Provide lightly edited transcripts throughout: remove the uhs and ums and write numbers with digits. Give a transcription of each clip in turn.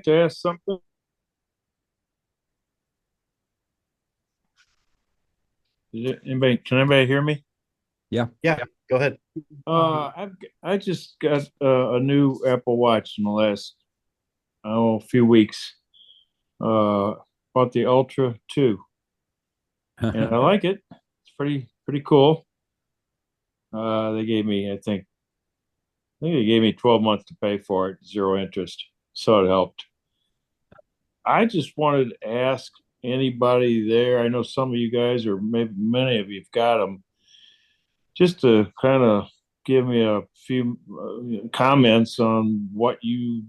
like to ask something. Can anybody hear me? Yeah. Yeah, go ahead. I just got a new Apple Watch in the last few weeks. Uh, bought the Ultra 2, and I like it. It's pretty cool. They gave me, I think they gave me 12 months to pay for it, zero interest, so it helped. I just wanted to ask anybody there. I know some of you guys, or maybe many of you've got them, just to kind of give me a few comments on what you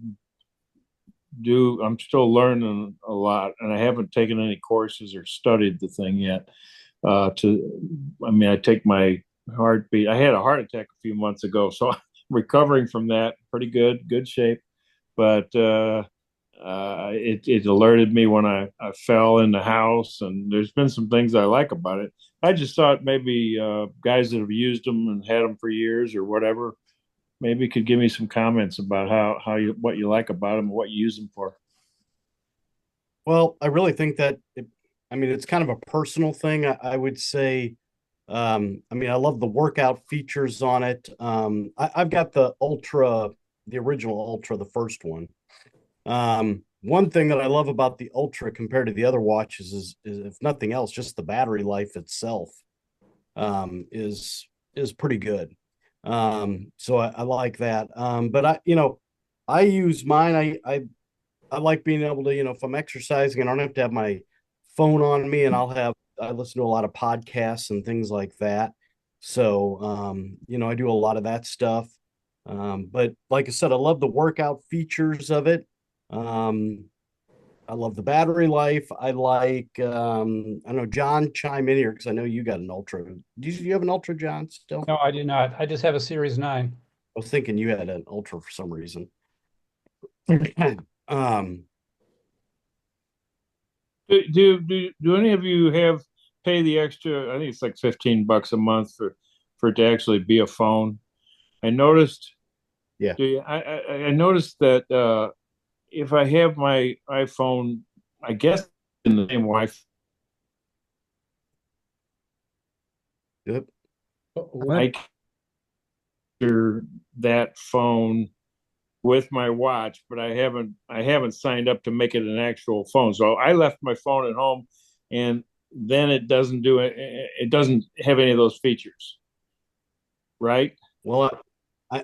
do. I'm still learning a lot, and I haven't taken any courses or studied the thing yet. I take my heartbeat. I had a heart attack a few months ago, so I'm recovering from that. Pretty good shape. But it alerted me when I fell in the house, and there's been some things I like about it. I just thought maybe guys that have used them and had them for years or whatever, maybe could give me some comments about how you what you like about them and what you use them for. Well, I really think that it's kind of a personal thing. I would say, I love the workout features on it. I've got the Ultra, the original Ultra, the first one. One thing that I love about the Ultra compared to the other watches is if nothing else, just the battery life itself is pretty good. So I like that. But I use mine. I like being able to, if I'm exercising, I don't have to have my phone on me, and I listen to a lot of podcasts and things like that. So, I do a lot of that stuff. But like I said, I love the workout features of it. Um, I love the battery life. I know John chime in here because I know you got an Ultra. Do you have an Ultra, John, still? No, I do not. I just have a Series 9. I was thinking you had an Ultra for some reason. Um, Do any of you have pay the extra? I think it's like $15 a month for it to actually be a phone. I noticed. yeah. I noticed that if I have my iPhone, I guess in the same Wi-Fi, Yep. What? I capture that phone with my watch, but I haven't signed up to make it an actual phone. So I left my phone at home, and then it doesn't do it. It doesn't have any of those features, right? Well,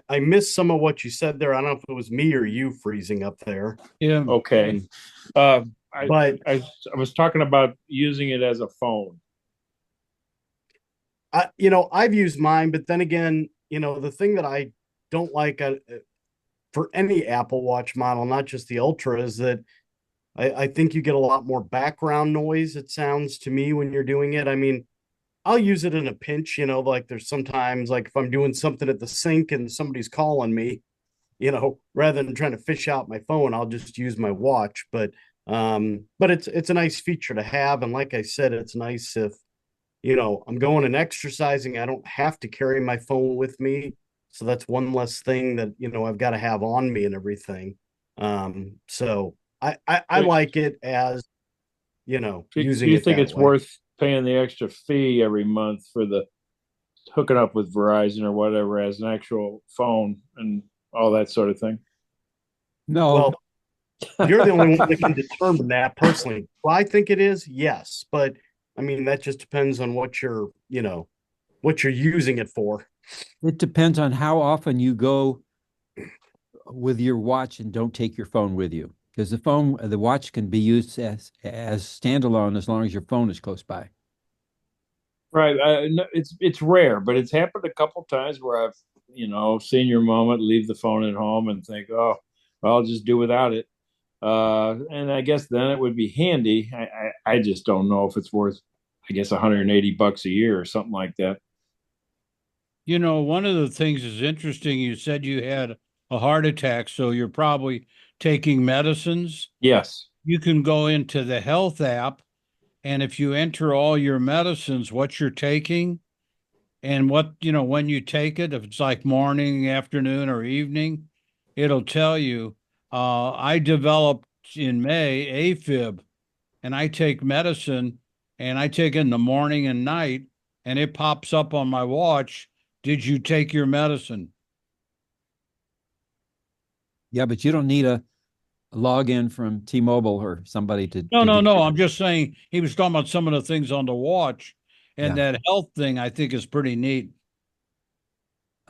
I missed some of what you said there. I don't know if it was me or you freezing up there. Yeah. Okay. Uh, I, But I was talking about using it as a phone. I've used mine, but then again, the thing that I don't like for any Apple Watch model, not just the Ultra, is that I think you get a lot more background noise, it sounds to me, when you're doing it. I mean, I'll use it in a pinch, like there's sometimes like if I'm doing something at the sink and somebody's calling me, rather than trying to fish out my phone, I'll just use my watch. But it's a nice feature to have. And like I said, it's nice if, I'm going and exercising, I don't have to carry my phone with me. So that's one less thing that, I've got to have on me and everything. So I Do like it as, using you it think that it's way. worth paying the extra fee every month for the hooking up with Verizon or whatever as an actual phone and all that sort of thing? No. Well, you're the only one that can determine that personally. Well, I think it is, yes, but I mean that just depends on what you're using it for. It depends on how often you go with your watch and don't take your phone with you. Because the watch can be used as standalone as long as your phone is close by. Right. No, it's rare, but it's happened a couple times where I've seen your moment, leave the phone at home, and think, oh, well, I'll just do without it. And I guess then it would be handy. I just don't know if it's worth, I guess, $180 a year or something like that. One of the things is interesting. You said you had a heart attack, so you're probably taking medicines. Yes. You can go into the health app, and if you enter all your medicines, what you're taking, and when you take it, if it's like morning, afternoon, or evening, it'll tell you. I developed in May AFib, and I take medicine, and I take it in the morning and night, and it pops up on my watch. Did you take your medicine? Yeah, but you don't need a login from T-Mobile or somebody No, to no, do no. that. I'm just saying he was talking about some of the things on the watch, and Yeah. that health thing I think is pretty neat.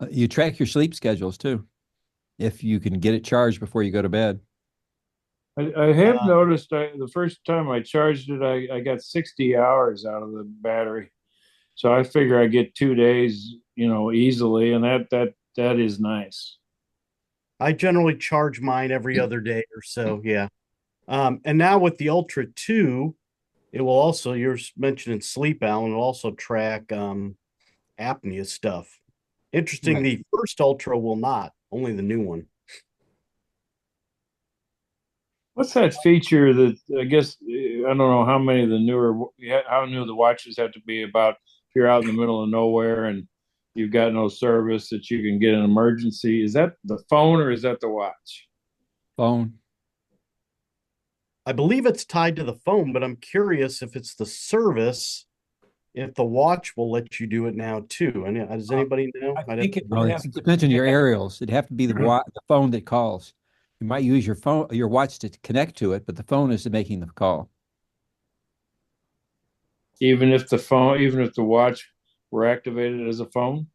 You track your sleep schedules too, if you can get it charged before you go to bed. I have Uh, noticed the first time I charged it, I got 60 hours out of the battery. So I figure I get 2 days, easily, and that is nice. I generally charge mine every other day or so. Yeah. And now with the Ultra 2, it will also, you're mentioning sleep, Alan, it'll also track apnea stuff. Interesting, Right. the first Ultra will not, only the new one. What's that feature that I guess I don't know how many of the how new the watches have to be about if you're out in the middle of nowhere and you've got no service that you can get an emergency. Is that the phone or is that the watch? Phone. I believe it's tied to the phone, but I'm curious if it's the service, if the watch will let you do it now too. And does anybody know? I I'd have think to it Oh, would it have to depends on your aerials. It'd have to be the phone that calls. You might use your watch to connect to it, but the phone is making the call. Even if the watch were activated as a phone?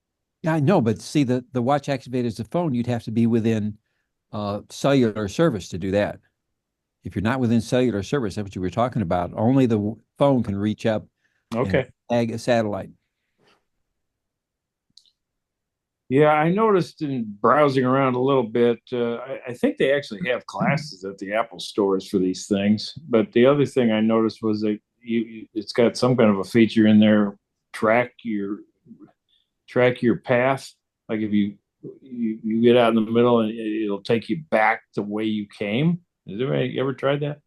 Yeah, I know, but see, the watch activated as a phone, you'd have to be within cellular service to do that. If you're not within cellular service, that's what you were talking about. Only the phone can reach up and Okay. tag a satellite. Yeah, I noticed in browsing around a little bit, I think they actually have classes at the Apple stores for these things. But the other thing I noticed was that it's got some kind of a feature in there, track your track your path. Like if you get out in the middle and it'll take you back the way you came. Has anybody ever tried that?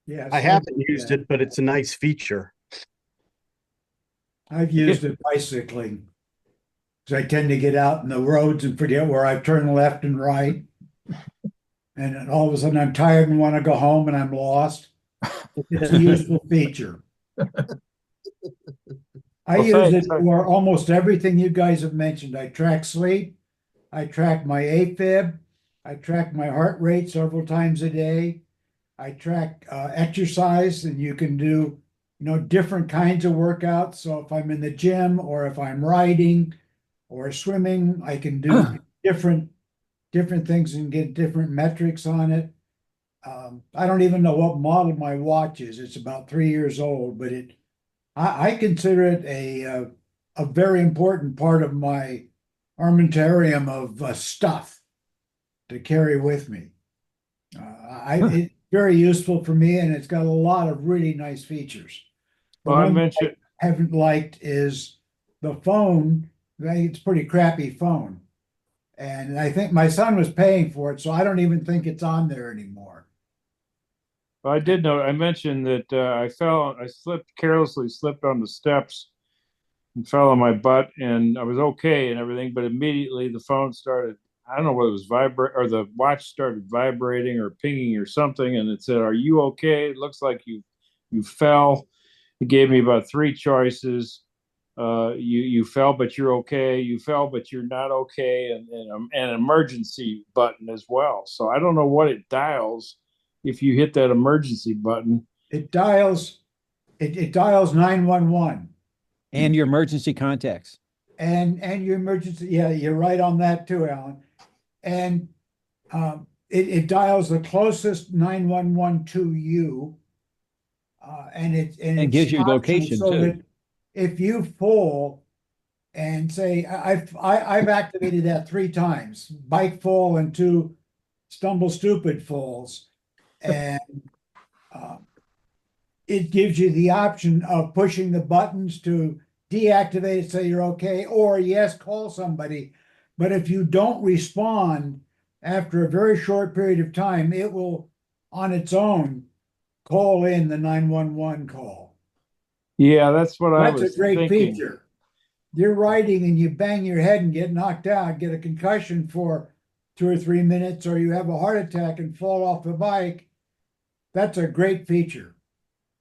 Yes, I haven't used it, but it's a nice feature. I've used it bicycling because I tend to get out in the roads and forget where I turn left and right. And then all of a sudden I'm tired and want to go home and I'm lost. It's a useful feature. I Well, use it thanks. for almost everything you guys have mentioned. I track sleep, I track my AFib, I track my heart rate several times a day. I track exercise, and you can do, different kinds of workouts. So if I'm in the gym or if I'm riding or swimming, I can do different things and get different metrics on it. I don't even know what model my watch is. It's about 3 years old, but I consider it a very important part of my armamentarium of stuff to carry with me. It's very useful for me, and it's got a lot of really nice features. The Well, I one mentioned I haven't liked is the phone. It's a pretty crappy phone. And I think my son was paying for it, so I don't even think it's on there anymore. well, I did know. I mentioned that I carelessly slipped on the steps and fell on my butt, and I was okay and everything. But immediately the phone started. I don't know whether it was vibrate or the watch started vibrating or pinging or something, and it said, "Are you okay? It looks like you fell." It gave me about three choices. You fell, but you're okay. You fell, but you're not okay, and an emergency button as well. So I don't know what it dials if you hit that emergency button. It dials it dials 911 And your emergency contacts. and your emergency. Yeah, you're right on that too, Alan. And it dials the closest 911 to you, and And it gives you stops location so too. that if you fall and say I've activated that 3 times: bike fall and 2 stumble stupid falls, and uh, it gives you the option of pushing the buttons to deactivate it so you're okay, or yes, call somebody. But if you don't respond after a very short period of time, it will on its own call in the 911 call. Yeah, that's what I That's a was great thinking. feature. You're riding and you bang your head and get knocked out, get a concussion for 2 or 3 minutes, or you have a heart attack and fall off the bike, that's a great feature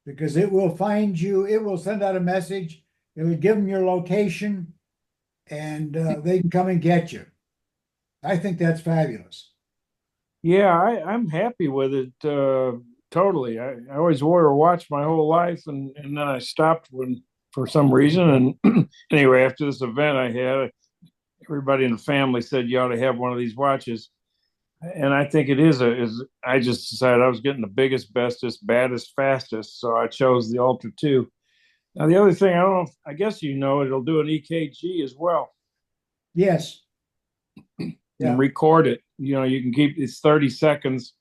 because it will find you, it will send out a message, it'll give them your location, and they can come and get you. I think that's fabulous. Yeah, I'm happy with it totally. I always wore a watch my whole life, and then I stopped when for some reason. And anyway, after this event I had, everybody in the family said you ought to have one of these watches. And I think it is. I just decided I was getting the biggest, bestest, baddest, fastest, so I chose the Ultra 2. Now the other thing, I don't know, I guess you know, it'll do an EKG as well Yes. Yeah. and record it. You know, you can keep it's 30 seconds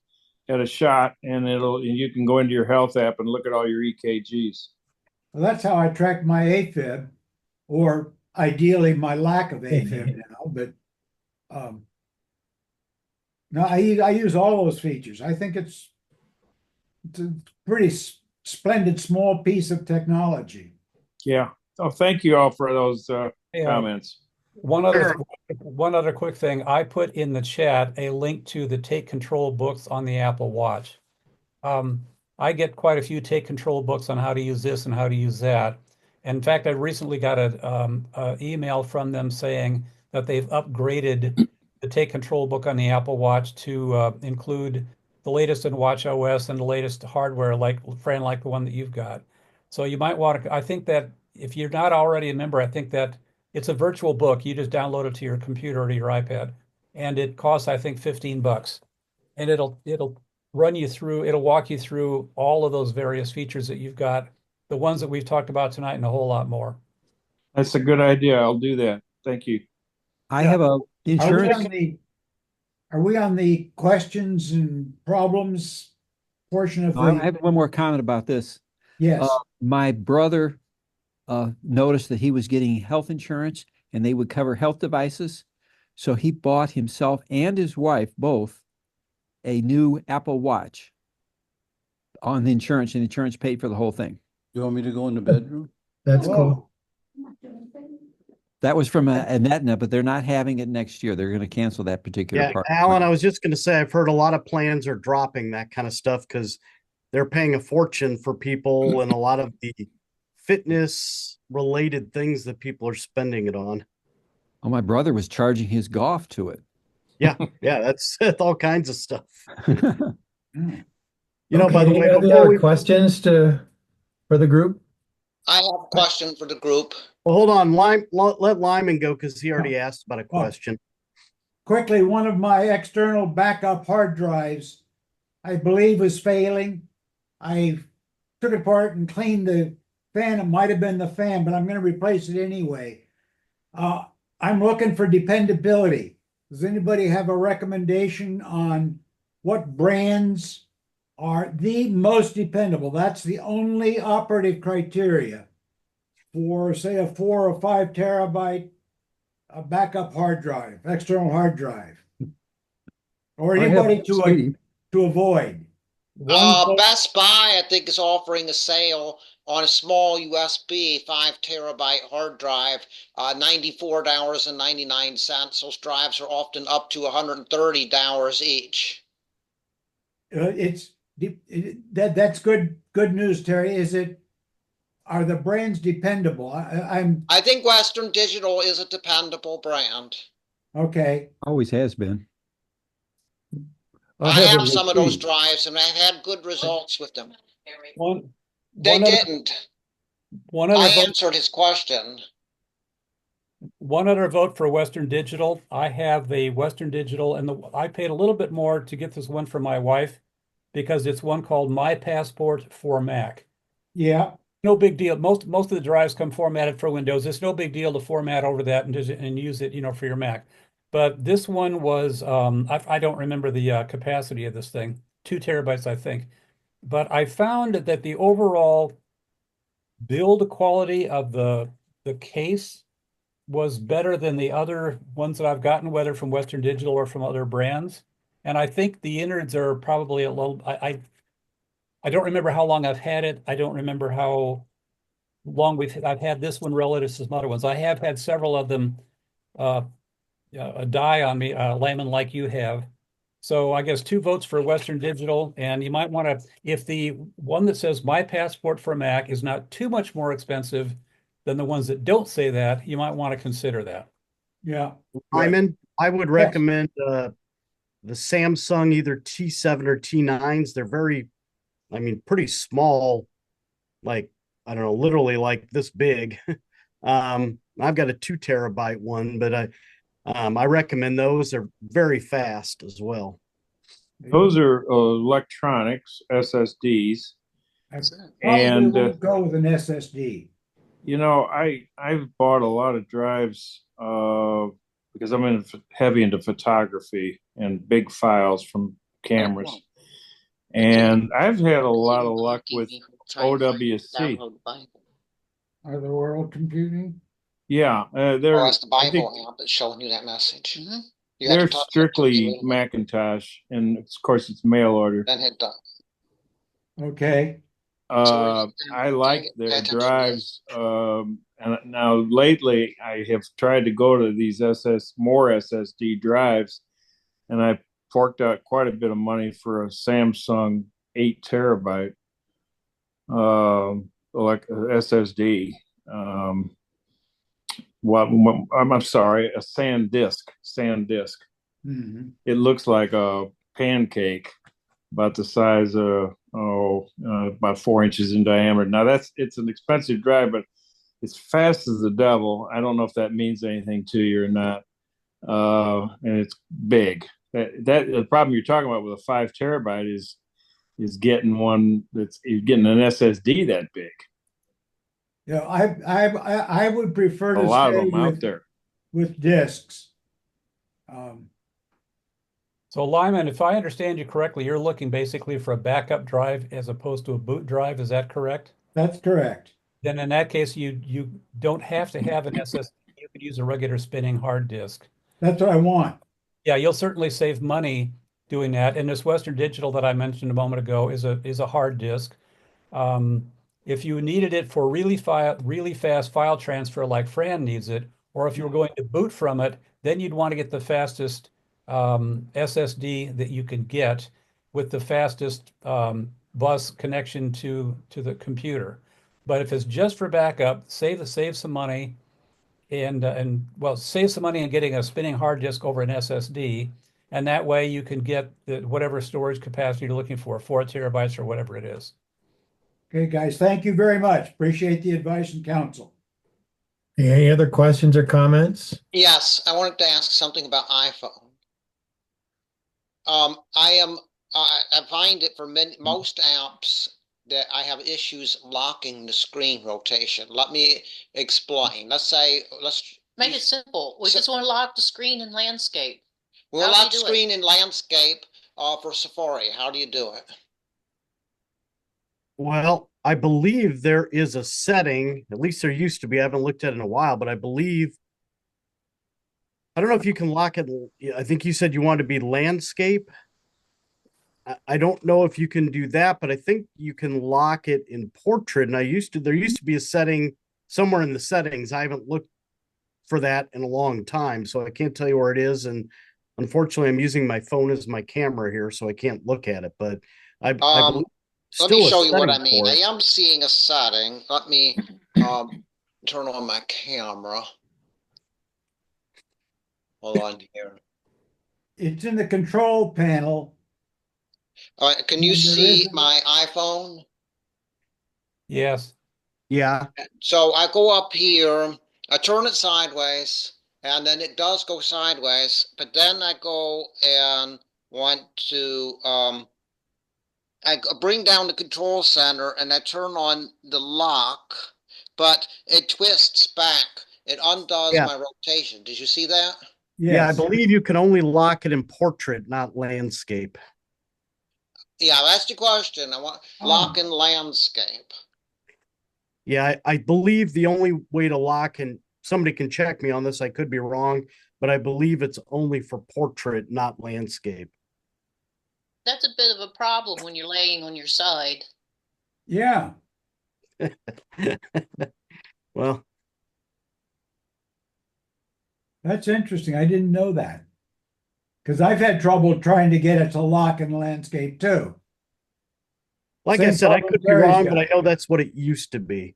at a shot, and you can go into your health app and look at all your EKGs. Well, that's how I track my AFib, or ideally my lack of AFib now. But no, I use all those features. I think it's a pretty splendid small piece of technology. Yeah. Oh, thank you all for those Yeah. comments. One other quick thing. I put in the chat a link to the Take Control books on the Apple Watch. I get quite a few Take Control books on how to use this and how to use that. In fact, I recently got a email from them saying that they've upgraded the Take Control book on the Apple Watch to include the latest in Watch OS and the latest hardware, like the one that you've got. So you might want to, I think that if you're not already a member, I think that it's a virtual book. You just download it to your computer or to your iPad, and it costs, I think, $15. And it'll run you through, it'll walk you through all of those various features that you've got, the ones that we've talked about tonight and a whole lot more. That's a good idea. I'll do that. Thank you. I have a insurance. Are we on the questions and problems portion of I the? have one more comment about this. Yes. My brother noticed that he was getting health insurance and they would cover health devices. So he bought himself and his wife both a new Apple Watch on the insurance, and the insurance paid for the whole thing. You want me to go in the bedroom? That's cool. That was from an Aetna, but they're not having it next year. They're going to cancel that particular part. Alan, I was just going to say, I've heard a lot of plans are dropping that kind of stuff because they're paying a fortune for people and a lot of the fitness related things that people are spending it on. Oh, my brother was charging his golf to it. Yeah, that's all kinds of stuff. You know, by the way, any other questions for the group? I have a question for the group. Well, hold on, let Lyman go because he already asked about a question. Quickly, one of my external backup hard drives, I believe, was failing. I took it apart and cleaned the fan. It might have been the fan, but I'm going to replace it anyway. I'm looking for dependability. Does anybody have a recommendation on what brands are the most dependable? That's the only operative criteria for, say, a 4 or 5 terabyte backup hard drive, external hard drive, or anybody to avoid. Best Buy, I think, is offering a sale on a small USB 5 terabyte hard drive, $94.99. Those drives are often up to $130 each. That's good news, Terry. Are the brands dependable? I think Western Digital is a dependable brand. Okay. Always has been. I have some of those drives and I've had good results with them. They didn't. I answered his question. One other vote for Western Digital. I have a Western Digital, and I paid a little bit more to get this one for my wife because it's one called My Passport for Mac. Yeah. No big deal. Most of the drives come formatted for Windows. It's no big deal to format over that and use it, for your Mac. But this one was, I don't remember the capacity of this thing, 2 terabytes, I think. But I found that the overall build quality of the case was better than the other ones that I've gotten, whether from Western Digital or from other brands. And I think the innards are probably a little, I don't remember how long I've had it. I don't remember how long I've had this one relative to some other ones. I have had several of them a die on me, a layman like you have. So I guess 2 votes for Western Digital, and you might want to, if the one that says My Passport for Mac is not too much more expensive than the ones that don't say that, you might want to consider that. Yeah. Lyman, I would Yes. recommend the Samsung either T7 or T9s. They're very, I mean, pretty small, like, I don't know, literally like this big. I've got a 2 terabyte one, but I recommend those. They're very fast as well. Those are electronics, SSDs. I probably And won't go with an SSD. you know, I've bought a lot of drives because I'm heavy into photography and big files from cameras. And I've had a lot of luck with OWC. Are the world computing? Yeah, Oh, they're that's the I think Bible app that's showing you that message. You have they're to touch it to strictly get it. Macintosh, and of course it's mail order. Then hit done. Okay. I like their drives. And now lately I have tried to go to these more SSD drives, and I forked out quite a bit of money for a Samsung 8 terabyte like SSD. I'm sorry, a SanDisk. Mhm. It looks like a pancake, about the size of about 4 inches in diameter. Now it's an expensive drive, but it's fast as the devil. I don't know if that means anything to you or not. And it's big. That the problem you're talking about with a 5 terabyte is getting one you're getting an SSD that big. Yeah, I would prefer A to lot of stay them out there. with discs. So Lyman, if I understand you correctly, you're looking basically for a backup drive as opposed to a boot drive. Is that correct? That's correct. Then in that case, you don't have to have an SSD. You could use a regular spinning hard disk. That's what I want. Yeah, you'll certainly save money doing that. And this Western Digital that I mentioned a moment ago is a hard disk. If you needed it for really fast file transfer like Fran needs it, or if you were going to boot from it, then you'd want to get the fastest SSD that you can get with the fastest bus connection to the computer. But if it's just for backup, save some money and well, save some money in getting a spinning hard disk over an SSD, and that way you can get whatever storage capacity you're looking for, 4 terabytes or whatever it is. Okay, guys, thank you very much. Appreciate the advice and counsel. Any other questions or comments? Yes, I wanted to ask something about iPhone. I find it for most apps that I have issues locking the screen rotation. Let me explain. Let's Make it simple. We just want to lock the screen in landscape. We'll lock the screen in landscape for Safari. How do you do it? Well, I believe there is a setting, at least there used to be. I haven't looked at it in a while, but I believe, I don't know if you can lock it. I think you said you want to be landscape. I don't know if you can do that, but I think you can lock it in portrait. And there used to be a setting somewhere in the settings. I haven't looked for that in a long time, so I can't tell you where it is. And unfortunately, I'm using my phone as my camera here, so I can't look at it. But I believe let me show you what I mean. I am seeing a setting. Let me turn on my camera. Hold on here. It's in the control panel. All right, can you see my iPhone? Yes. Yeah. So I go up here, I turn it sideways, and then it does go sideways, but then I go and want to I bring down the control center and I turn on the lock, but it twists back. It undoes my rotation. Did you see that? Yes. Yeah, I believe you can only lock it in portrait, not landscape. Yeah, that's the question. I want lock in landscape. Yeah, I believe the only way to lock, and somebody can check me on this, I could be wrong, but I believe it's only for portrait, not landscape. That's a bit of a problem when you're laying on your side. Yeah. Well, That's interesting. I didn't know that. Because I've had trouble trying to get it to lock in landscape too. Like I Same said, I problem could be there as wrong, you. but I know that's what it used to be.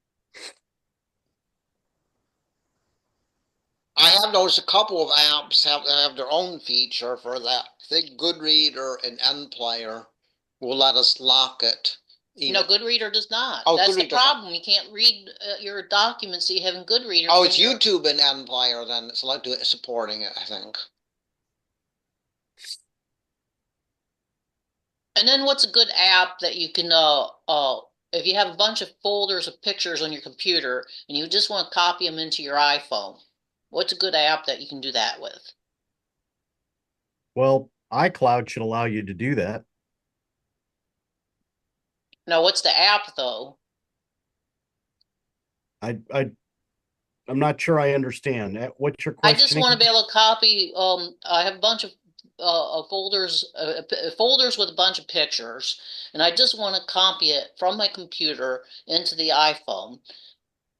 I have noticed a couple of apps have their own feature for that. I think Goodreader and NPlayer will let us lock it. No, Goodreader does not. Oh, That's the Goodreader does not. problem. You can't read your documents that you have in Goodreader. Oh, when it's you're- YouTube and NPlayer then. It's like supporting it, I think. And then what's a good app that you can if you have a bunch of folders of pictures on your computer and you just want to copy them into your iPhone, what's a good app that you can do that with? Well, iCloud should allow you to do that. Now, what's the app though? I'm not sure I understand. What's your I question? just want to be able to copy. I have a bunch of folders, folders with a bunch of pictures, and I just want to copy it from my computer into the iPhone.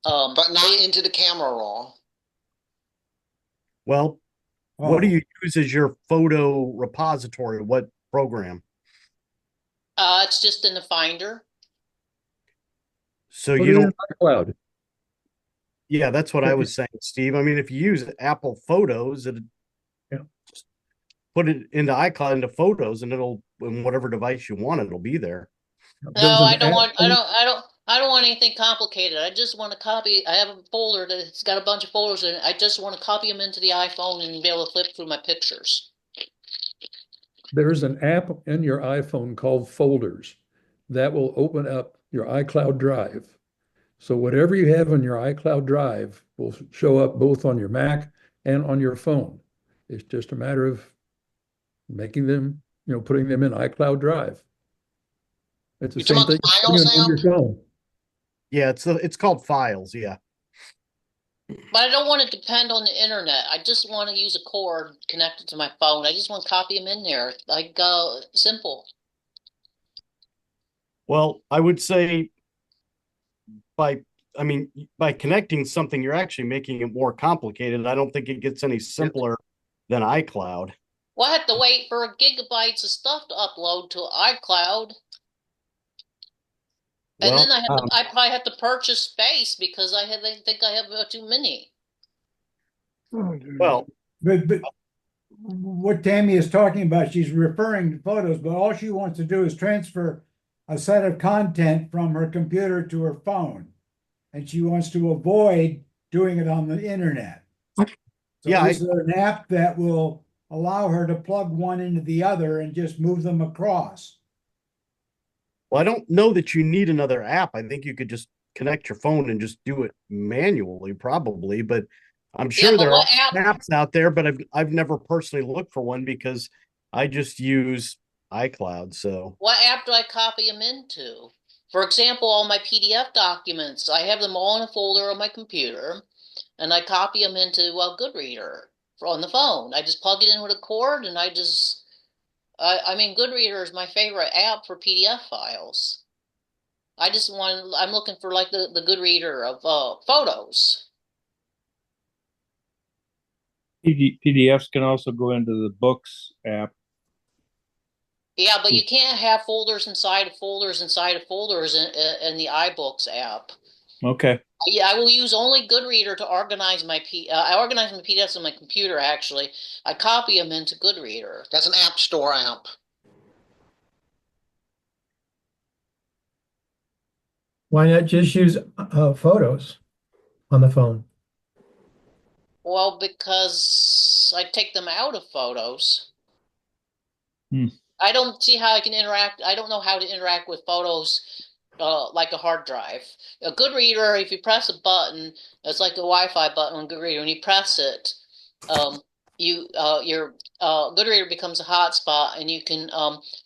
But not into the camera roll. Well, what do Oh, you use as your photo repository? What program? It's just in the Finder. So Put you it in don't, iCloud. yeah, that's what I was saying, Steve. I mean, if you use Apple Photos, Yeah. put it into iCloud into Photos, and it'll in whatever device you want, it'll be there. No, There's an I don't app want. I don't want anything complicated. I just want to copy. I have a folder that's got a bunch of folders in it. I just want to copy them into the iPhone and be able to flip through my pictures. There's an app in your iPhone called Folders that will open up your iCloud Drive. So whatever you have on your iCloud Drive will show up both on your Mac and on your phone. It's just a matter of making them, putting them in iCloud Drive. It's the You talking same thing about as Files putting it on your app? phone. Yeah, it's called Files. Yeah. But I don't want to depend on the internet. I just want to use a cord connected to my phone. I just want to copy them in there, like simple. Well, I would say by I mean by connecting something, you're actually making it more complicated. I don't think it gets any simpler than iCloud. Well, I have to wait for gigabytes of stuff to upload to iCloud. And Well, then I probably have to purchase space because I think I have too many. well, but what Tammy is talking about, she's referring to photos, but all she wants to do is transfer a set of content from her computer to her phone. And she wants to avoid doing it on the internet. So yeah, is there an app that will allow her to plug one into the other and just move them across? well, I don't know that you need another app. I think you could just connect your phone and just do it manually, probably. But I'm sure but there are what app? apps out there, but I've never personally looked for one because I just use iCloud. So What app do I copy them into? For example, all my PDF documents, I have them all in a folder on my computer, and I copy them into Goodreader on the phone. I just plug it in with a cord, and I mean, Goodreader is my favorite app for PDF files. I'm looking for like the Goodreader of photos. PDFs can also go into the Books app. Yeah, but you can't have folders inside of folders inside of folders in the iBooks app. Okay. Yeah, I will use only Goodreader to organize I organize my PDFs on my computer, actually. I copy them into Goodreader. That's an App Store app. Why not just use photos on the phone? Well, because I take them out of photos. Hmm. I don't see how I can interact. I don't know how to interact with photos like a hard drive. A Goodreader, if you press a button, it's like a Wi-Fi button on Goodreader. When you press it, your Goodreader becomes a hotspot, and you can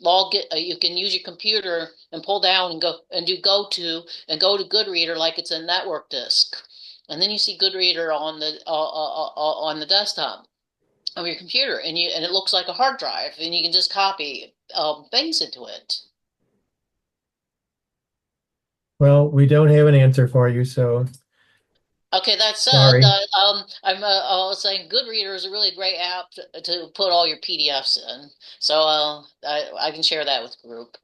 log it. You can use your computer and pull down and go to Goodreader like it's a network disk, and then you see Goodreader on the desktop of your computer, and it looks like a hard drive, and you can just copy things into it. Well, we don't have an answer for you, so Okay, that said, Sorry. I'm saying Goodreader is a really great app to put all your PDFs in. So I can share that with the group.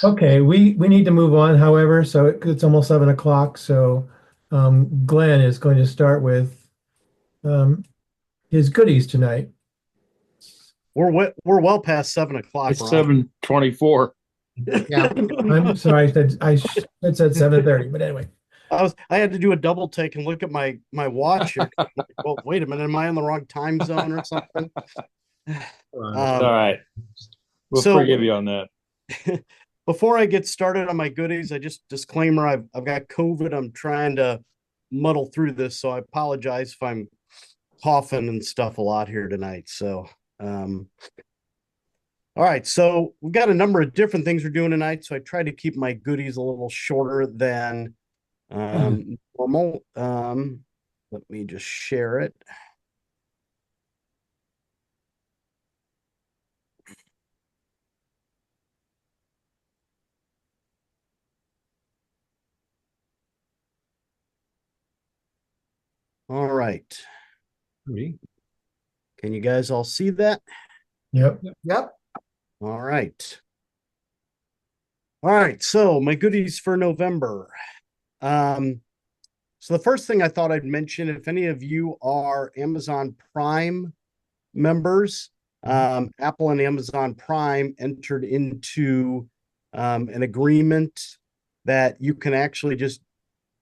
Okay, we need to move on, however, so it's almost 7 o'clock. So Glenn is going to start with um, his goodies tonight. We're well past 7 o'clock, It's Ron. 7:24. Yeah, I'm sorry, I said 7:30, but anyway. I had to do a double take and look at my watch here. Well, wait a minute, am I in the wrong time zone or something? All right. We'll forgive you on that. Before I get started on my goodies, I just disclaimer, I've got COVID. I'm trying to muddle through this, so I apologize if I'm coughing and stuff a lot here tonight. So all right, so we've got a number of different things we're doing tonight. So I try to keep my goodies a little shorter than normal. Let me just share it. All right. Can you guys all see that? Yep. Yep. All right. All right. So my goodies for November. So the first thing I thought I'd mention, if any of you are Amazon Prime members, Apple and Amazon Prime entered into an agreement that you can actually just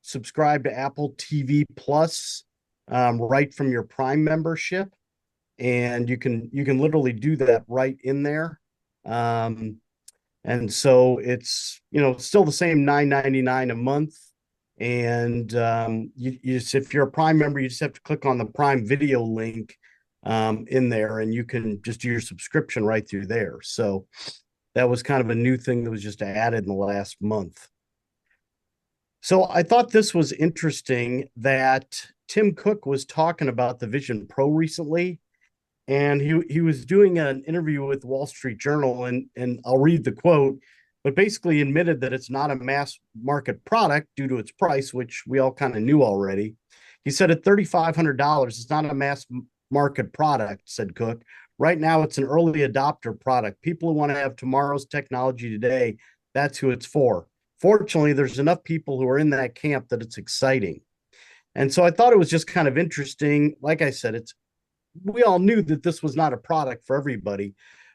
subscribe to Apple TV Plus right from your Prime membership, and you can literally do that right in there. And so it's still the same $9.99 a month. And you just, if you're a Prime member, you just have to click on the Prime Video link in there, and you can just do your subscription right through there. So that was kind of a new thing that was just added in the last month. So I thought this was interesting that Tim Cook was talking about the Vision Pro recently, and he was doing an interview with the Wall Street Journal, and I'll read the quote, but basically admitted that it's not a mass market product due to its price, which we all kind of knew already. He said at $3,500, it's not a mass market product, said Cook. Right now, it's an early adopter product. People who want to have tomorrow's technology today, that's who it's for. Fortunately, there's enough people who are in that camp that it's exciting. And so I thought it was just kind of interesting. Like I said, we all knew that this was not a product for everybody,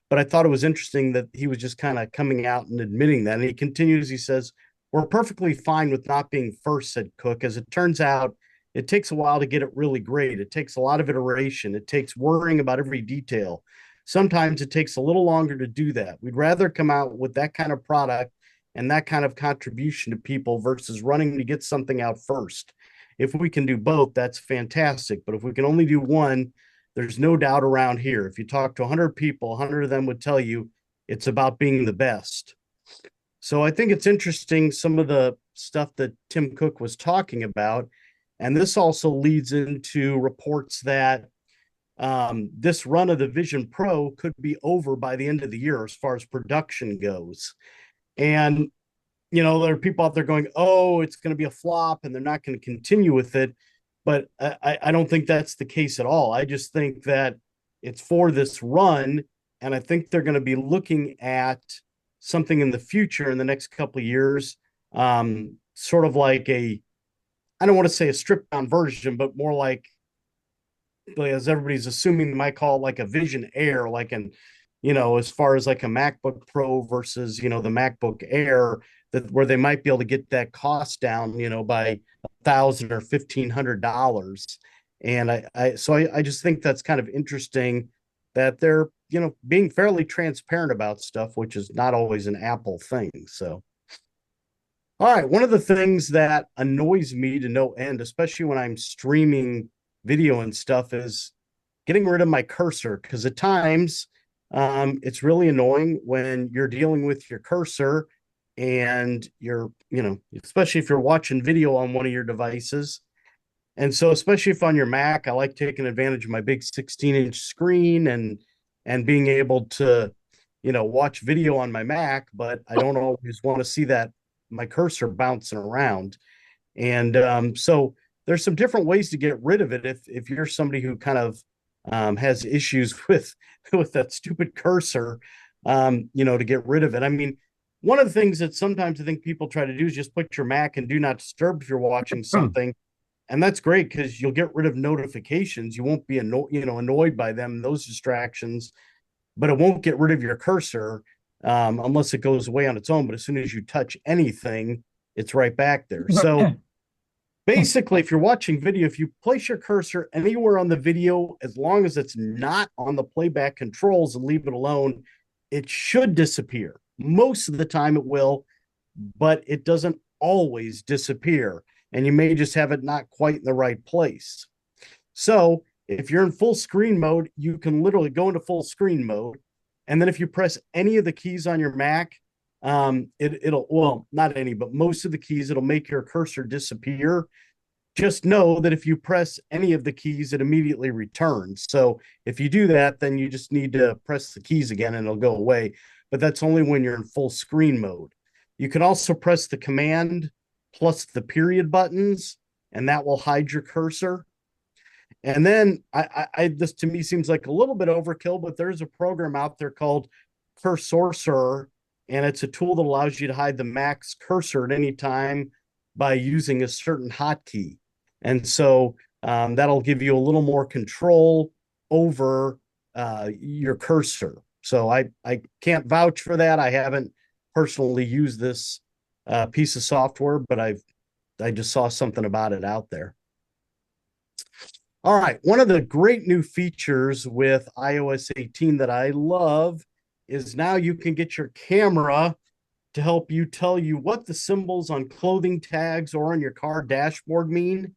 but I thought it was interesting that he was just kind of coming out and admitting that. And he continues, he says, we're perfectly fine with not being first, said Cook. As it turns out, it takes a while to get it really great. It takes a lot of iteration. It takes worrying about every detail. Sometimes it takes a little longer to do that. We'd rather come out with that kind of product and that kind of contribution to people versus running to get something out first. If we can do both, that's fantastic. But if we can only do one, there's no doubt around here. If you talk to 100 people, 100 of them would tell you it's about being the best. So I think it's interesting, some of the stuff that Tim Cook was talking about. And this also leads into reports that this run of the Vision Pro could be over by the end of the year as far as production goes. And, there are people out there going, oh, it's going to be a flop and they're not going to continue with it. But I don't think that's the case at all. I just think that it's for this run. And I think they're going to be looking at something in the future in the next couple of years, sort of like I don't want to say a stripped down version, but more like, as everybody's assuming, they might call it like a Vision Air, like as far as like a MacBook Pro versus, the MacBook Air, where they might be able to get that cost down, by $1,000 or $1,500. And I just think that's kind of interesting that they're, being fairly transparent about stuff, which is not always an Apple thing. So, all right. One of the things that annoys me to no end, especially when I'm streaming video and stuff, is getting rid of my cursor. Because at times it's really annoying when you're dealing with your cursor and you're, especially if you're watching video on one of your devices. And so, especially if on your Mac, I like taking advantage of my big 16-inch screen and being able to, watch video on my Mac, but I don't always want to see that my cursor bouncing around. And so there's some different ways to get rid of it if you're somebody who kind of has issues with that stupid cursor, to get rid of it. I mean, one of the things that sometimes I think people try to do is just put your Mac in do not disturb if you're watching something. And that's great because you'll get rid of notifications. You won't be annoyed by them, those distractions, but it won't get rid of your cursor unless it goes away on its own. But as soon as you touch anything, it's right back there. So basically, if you're watching video, if you place your cursor anywhere on the video, as long as it's not on the playback controls and leave it alone, it should disappear. Most of the time it will, but it doesn't always disappear. And you may just have it not quite in the right place. So if you're in full screen mode, you can literally go into full screen mode. And then if you press any of the keys on your Mac, it'll, well, not any, but most of the keys, it'll make your cursor disappear. Just know that if you press any of the keys, it immediately returns. So if you do that, then you just need to press the keys again and it'll go away. But that's only when you're in full screen mode. You can also press the command plus the period buttons, and that will hide your cursor. And then this to me seems like a little bit overkill, but there's a program out there called Cursorcer, and it's a tool that allows you to hide the Mac's cursor at any time by using a certain hotkey. And so that'll give you a little more control over your cursor. So I can't vouch for that. I haven't personally used this piece of software, but I just saw something about it out there. All right, one of the great new features with iOS 18 that I love is now you can get your camera to help you tell you what the symbols on clothing tags or on your car dashboard mean.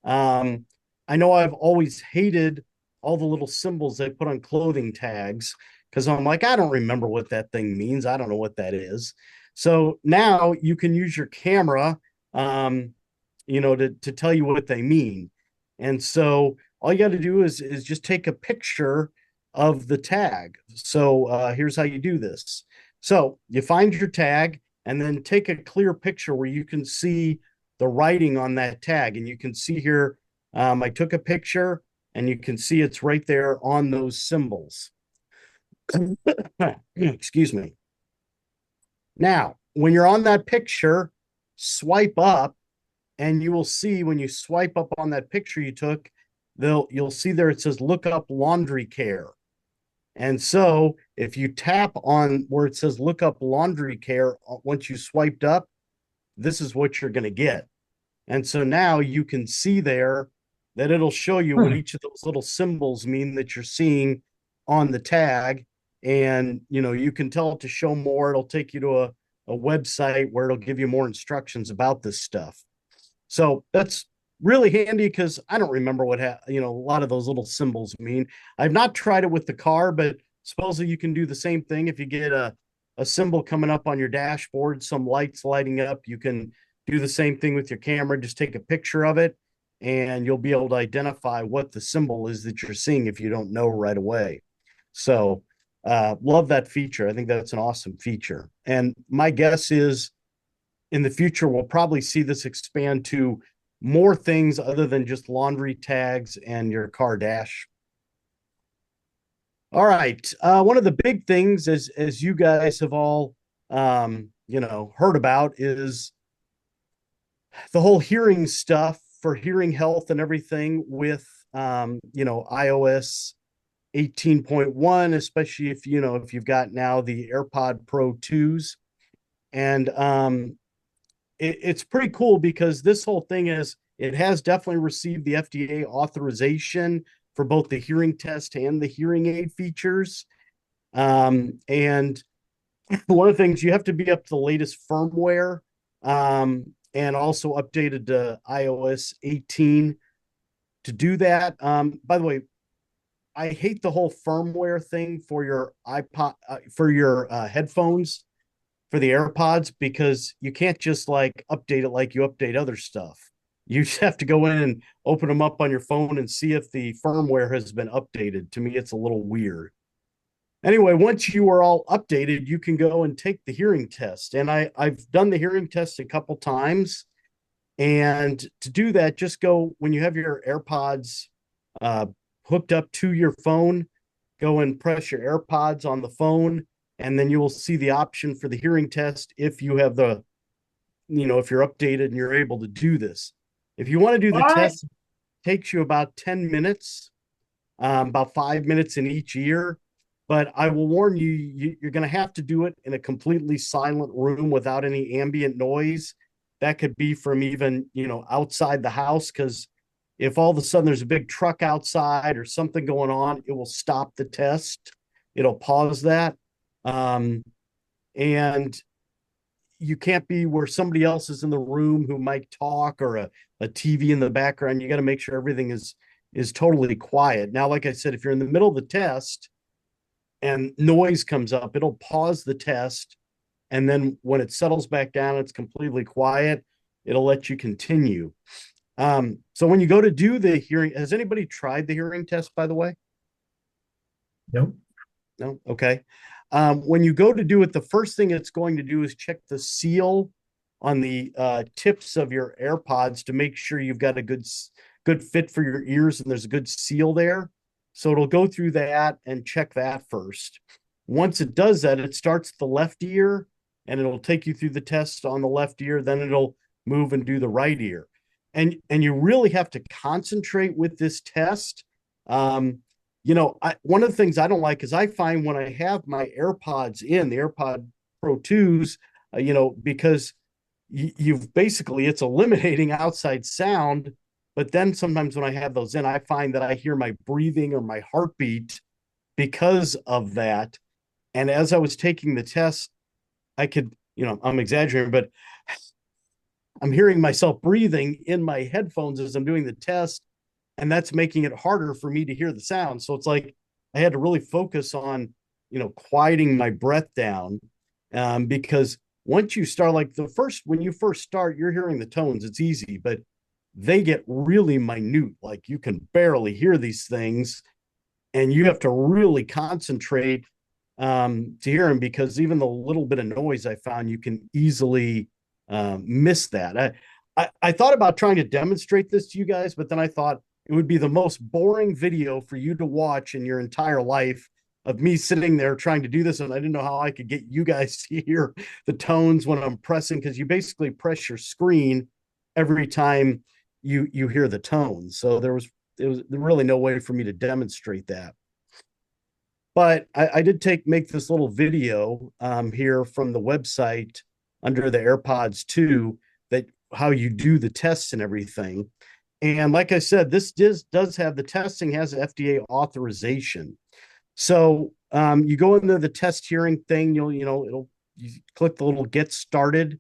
I know I've always hated all the little symbols they put on clothing tags because I'm like, I don't remember what that thing means. I don't know what that is. So now you can use your camera, to tell you what they mean. And so all you got to do is just take a picture of the tag. So here's how you do this. So you find your tag and then take a clear picture where you can see the writing on that tag. And you can see here, I took a picture and you can see it's right there on those symbols. Excuse me. Now, when you're on that picture, swipe up and you will see when you swipe up on that picture you took, you'll see there it says look up laundry care. And so if you tap on where it says look up laundry care, once you swiped up, this is what you're going to get. And so now you can see there that it'll show you what each of those little symbols mean that you're seeing on the tag. And, you can tell it to show more. It'll take you to a website where it'll give you more instructions about this stuff. So that's really handy because I don't remember what a lot of those little symbols mean. I've not tried it with the car, but supposedly you can do the same thing. If you get a symbol coming up on your dashboard, some lights lighting up, you can do the same thing with your camera. Just take a picture of it and you'll be able to identify what the symbol is that you're seeing if you don't know right away. So love that feature. I think that's an awesome feature. And my guess is in the future, we'll probably see this expand to more things other than just laundry tags and your car dash. All right. One of the big things, as you guys have all, heard about, is the whole hearing stuff for hearing health and everything with, iOS 18.1, especially if you've got now the AirPod Pro 2s. And it's pretty cool because this whole thing it has definitely received the FDA authorization for both the hearing test and the hearing aid features. And one of the things, you have to be up to the latest firmware and also updated to iOS 18 to do that. By the way, I hate the whole firmware thing for your iPod, for your headphones, for the AirPods, because you can't just update it like you update other stuff. You just have to go in and open them up on your phone and see if the firmware has been updated. To me, it's a little weird. Anyway, once you are all updated, you can go and take the hearing test. And I've done the hearing test a couple times. And to do that, just go when you have your AirPods uh, hooked up to your phone, go and press your AirPods on the phone, and then you will see the option for the hearing test if you have the, if you're updated and you're able to do this. If you want to do the test, it takes you about 10 minutes, about 5 minutes in each ear. But I will warn you, you're going to have to do it in a completely silent room without any ambient noise. That could be from even, outside the house, because if all of a sudden there's a big truck outside or something going on, it will stop the test. It'll pause that. And you can't be where somebody else is in the room who might talk, or a TV in the background. You got to make sure everything is totally quiet. Now, like I said, if you're in the middle of the test and noise comes up, it'll pause the test. And then when it settles back down, it's completely quiet. It'll let you continue. So when you go to do the hearing, has anybody tried the hearing test, by the way? Nope. No? Okay. When you go to do it, the first thing it's going to do is check the seal on the tips of your AirPods to make sure you've got a good fit for your ears and there's a good seal there. So it'll go through that and check that first. Once it does that, it starts the left ear and it'll take you through the test on the left ear. Then it'll move and do the right ear. And you really have to concentrate with this test. One of the things I don't like is I find when I have my AirPods in, the AirPod Pro 2s, because you've basically, it's eliminating outside sound. But then sometimes when I have those in, I find that I hear my breathing or my heartbeat because of that. And as I was taking the test, I could, I'm exaggerating, but I'm hearing myself breathing in my headphones as I'm doing the test. And that's making it harder for me to hear the sound. So it's like I had to really focus on, quieting my breath down, because once you start, like when you first start, you're hearing the tones. It's easy, but they get really minute. Like you can barely hear these things, and you have to really concentrate to hear them, because even the little bit of noise I found, you can easily miss that. I thought about trying to demonstrate this to you guys, but then I thought it would be the most boring video for you to watch in your entire life, of me sitting there trying to do this. And I didn't know how I could get you guys to hear the tones when I'm pressing, because you basically press your screen every time you hear the tones. So there was really no way for me to demonstrate that. But I did make this little video here from the website under the AirPods 2, that how you do the tests and everything. And like I said, this does have, the testing has FDA authorization. So you go into the test hearing thing, you click the little get started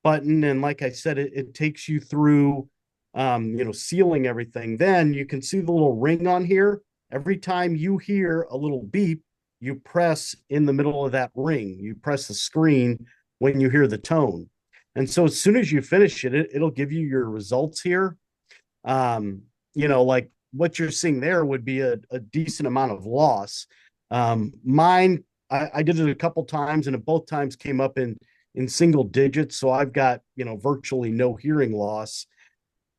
button. And like I said, it takes you through, sealing everything. Then you can see the little ring on here. Every time you hear a little beep, you press in the middle of that ring. You press the screen when you hear the tone. And so as soon as you finish it'll give you your results here. Like what you're seeing there would be a decent amount of loss. Mine, I did it a couple times, and it both times came up in single digits. So I've got, virtually no hearing loss.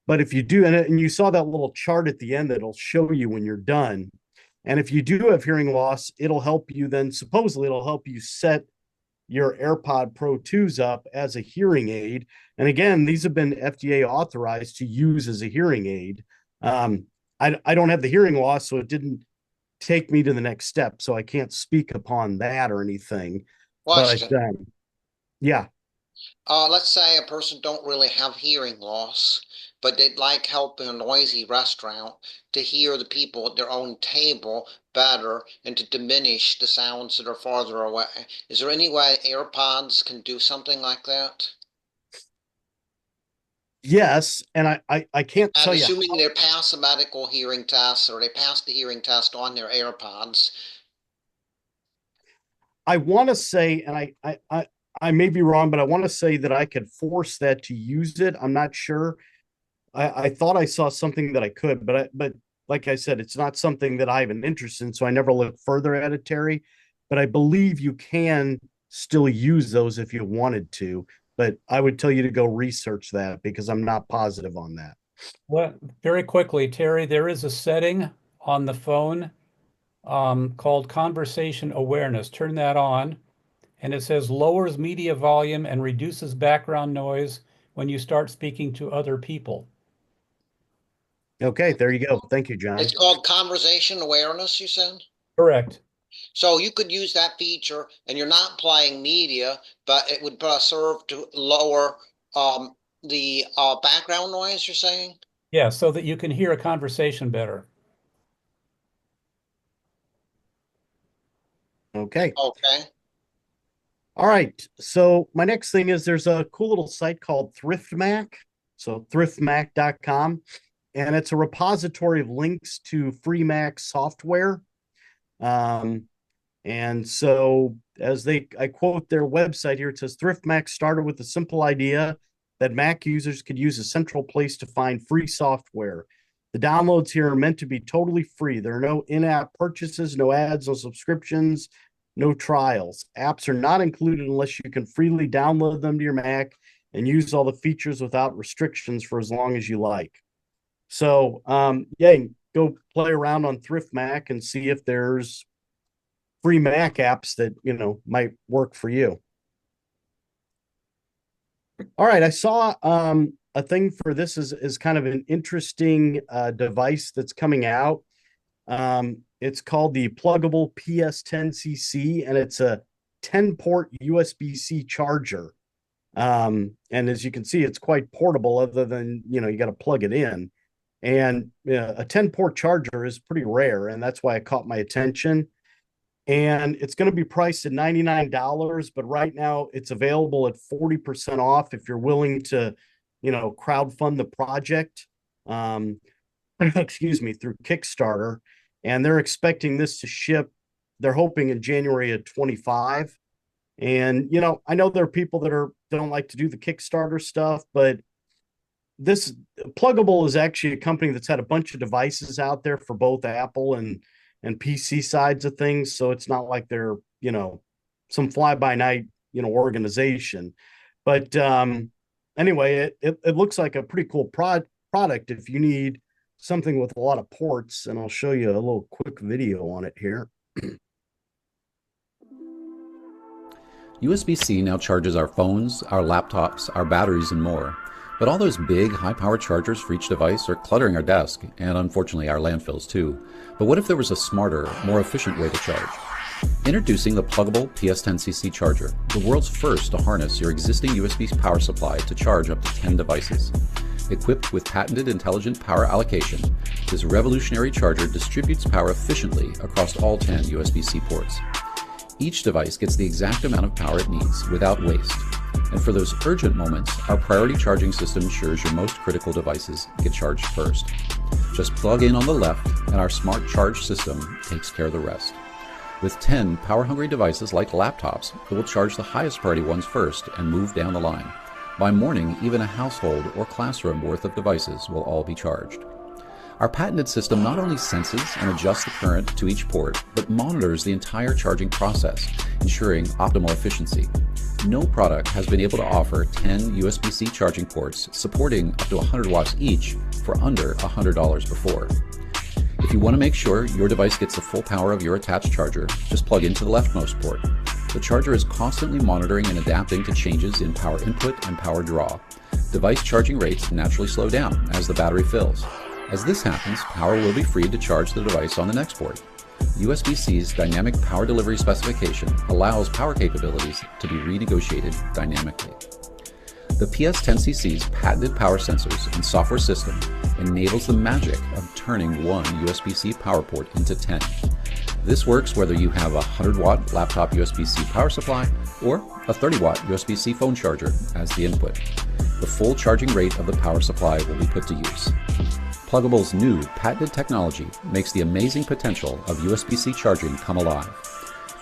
But if you do, and you saw that little chart at the end that'll show you when you're done. And if you do have hearing loss, it'll help you then, supposedly it'll help you set your AirPod Pro 2s up as a hearing aid. And again, these have been FDA authorized to use as a hearing aid. I don't have the hearing loss, so it didn't take me to the next step. So I can't speak upon that or anything. Question. But yeah. Let's say a person don't really have hearing loss, but they'd like help in a noisy restaurant to hear the people at their own table better and to diminish the sounds that are farther away. Is there any way AirPods can do something like that? Yes, and I can't And tell you. assuming they pass a medical hearing test or they pass the hearing test on their AirPods. I want to say, and I may be wrong, but I want to say that I could force that to use it. I'm not sure. I thought I saw something that I could, but like I said, it's not something that I have an interest in, so I never looked further at it, Terry. But I believe you can still use those if you wanted to. but I would tell you to go research that because I'm not positive on that. Well, very quickly, Terry, there is a setting on the phone called conversation awareness. Turn that on, and it says lowers media volume and reduces background noise when you start speaking to other people. Okay, there you go. Thank you, John. It's called conversation awareness, you said? Correct. So you could use that feature and you're not playing media, but it would serve to lower the background noise, you're saying? Yeah, so that you can hear a conversation better. Okay. Okay. All right. So my next thing is there's a cool little site called ThriftMac. So thriftmac.com. And it's a repository of links to free Mac software. And so I quote their website here, it says ThriftMac started with a simple idea that Mac users could use a central place to find free software. The downloads here are meant to be totally free. There are no in-app purchases, no ads, no subscriptions, no trials. Apps are not included unless you can freely download them to your Mac and use all the features without restrictions for as long as you like. So, yeah, go play around on ThriftMac and see if there's free Mac apps that, might work for you. All right, I saw a thing for this is kind of an interesting device that's coming out. It's called the pluggable PS10cc, and it's a 10-port USB-C charger. And as you can see, it's quite portable other than, you got to plug it in. And a 10-port charger is pretty rare, and that's why it caught my attention. And it's going to be priced at $99, but right now it's available at 40% off if you're willing to, crowdfund the project, excuse me, through Kickstarter. And they're expecting this to ship, they're hoping in January of 25. And, I know there are people that don't like to do the Kickstarter stuff, but this Pluggable is actually a company that's had a bunch of devices out there for both Apple and PC sides of things. So it's not like they're, some fly by night, organization. But anyway, it looks like a pretty cool product if you need something with a lot of ports. And I'll show you a little quick video on it here. USB-C now charges our phones, our laptops, our batteries, and more. But all those big, high-power chargers for each device are cluttering our desk, and unfortunately our landfills too. But what if there was a smarter, more efficient way to charge? Introducing the pluggable PS10cc charger, the world's first to harness your existing USB power supply to charge up to 10 devices. Equipped with patented intelligent power allocation, this revolutionary charger distributes power efficiently across all 10 USB-C ports. Each device gets the exact amount of power it needs without waste. And for those urgent moments, our priority charging system ensures your most critical devices get charged first. Just plug in on the left, and our smart charge system takes care of the rest. With 10 power-hungry devices like laptops, it will charge the highest priority ones first and move down the line. By morning, even a household or classroom worth of devices will all be charged. Our patented system not only senses and adjusts the current to each port, but monitors the entire charging process, ensuring optimal efficiency. No product has been able to offer 10 USB-C charging ports supporting up to 100 watts each for under $100 before. If you want to make sure your device gets the full power of your attached charger, just plug into the leftmost port. The charger is constantly monitoring and adapting to changes in power input and power draw. Device charging rates naturally slow down as the battery fills. As this happens, power will be freed to charge the device on the next port. USB-C's dynamic power delivery specification allows power capabilities to be renegotiated dynamically. The PS10cc's patented power sensors and software system enables the magic of turning one USB-C power port into 10. This works whether you have a 100-watt laptop USB-C power supply or a 30-watt USB-C phone charger as the input. The full charging rate of the power supply will be put to use. Pluggable's new patented technology makes the amazing potential of USB-C charging come alive.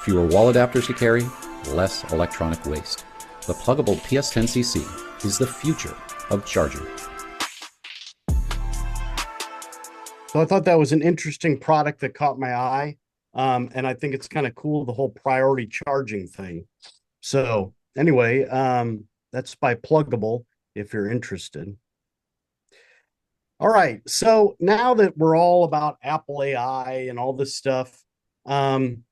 Fewer wall adapters to carry, less electronic waste. The Pluggable PS10cc is the future of charging. So I thought that was an interesting product that caught my eye. And I think it's kind of cool, the whole priority charging thing. So anyway, That's by Pluggable if you're interested. All right. So now that we're all about Apple AI and all this stuff, some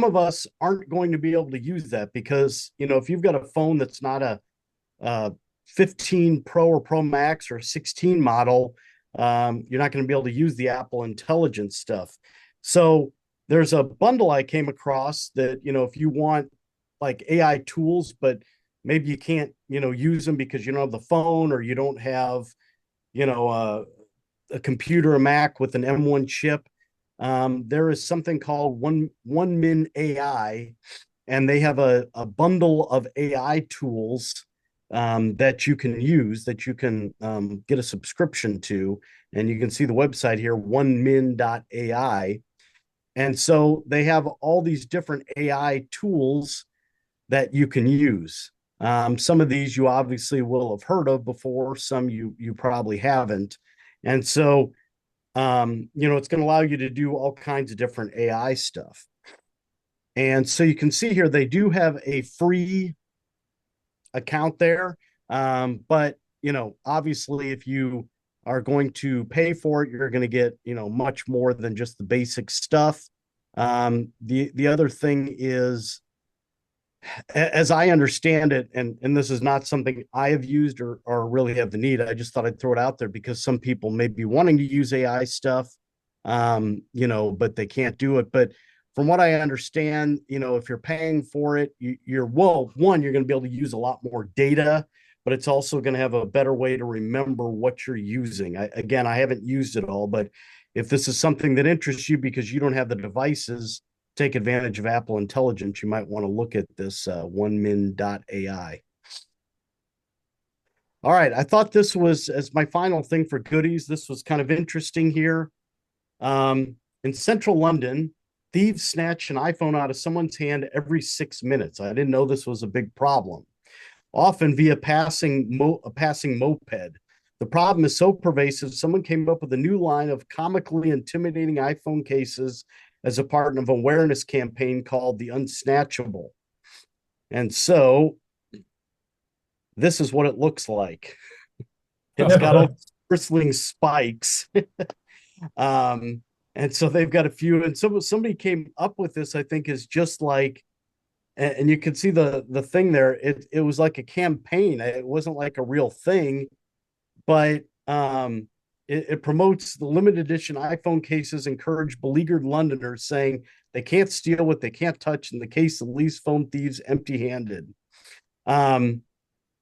of us aren't going to be able to use that because, if you've got a phone that's not a 15 Pro or Pro Max or 16 model, you're not going to be able to use the Apple Intelligence stuff. So there's a bundle I came across that, if you want like AI tools, but maybe you can't, use them because you don't have the phone or you don't have, a computer, a Mac with an M1 chip. There is something called One Min AI, and they have a bundle of AI tools that you can use, that you can get a subscription to. And you can see the website here, onemin.ai. And so they have all these different AI tools that you can use. Some of these you obviously will have heard of before, some you probably haven't. And so, it's going to allow you to do all kinds of different AI stuff. And so you can see here, they do have a free account there. But, obviously, if you are going to pay for it, you're going to get, much more than just the basic stuff. The other thing is, as I understand it, and this is not something I have used or really have the need, I just thought I'd throw it out there because some people may be wanting to use AI stuff, but they can't do it. But from what I understand, if you're paying for it, you're going to be able to use a lot more data, but it's also going to have a better way to remember what you're using. I haven't used it all, but if this is something that interests you because you don't have the devices, take advantage of Apple Intelligence, you might want to look at this onemin.ai. All right, I thought this was, as my final thing for goodies, this was kind of interesting here. In central London, thieves snatch an iPhone out of someone's hand every 6 minutes. I didn't know this was a big problem, often via a passing moped. The problem is so pervasive, someone came up with a new line of comically intimidating iPhone cases as a part of an awareness campaign called the Unsnatchable. And so this is what it looks like. It's got all bristling spikes. And so they've got a few, and somebody came up with this, I think, is just like, and you can see the thing there. It was like a campaign. It wasn't like a real thing, but it promotes the limited edition iPhone cases, encourage beleaguered Londoners, saying they can't steal what they can't touch in the case of leaves phone thieves empty-handed. The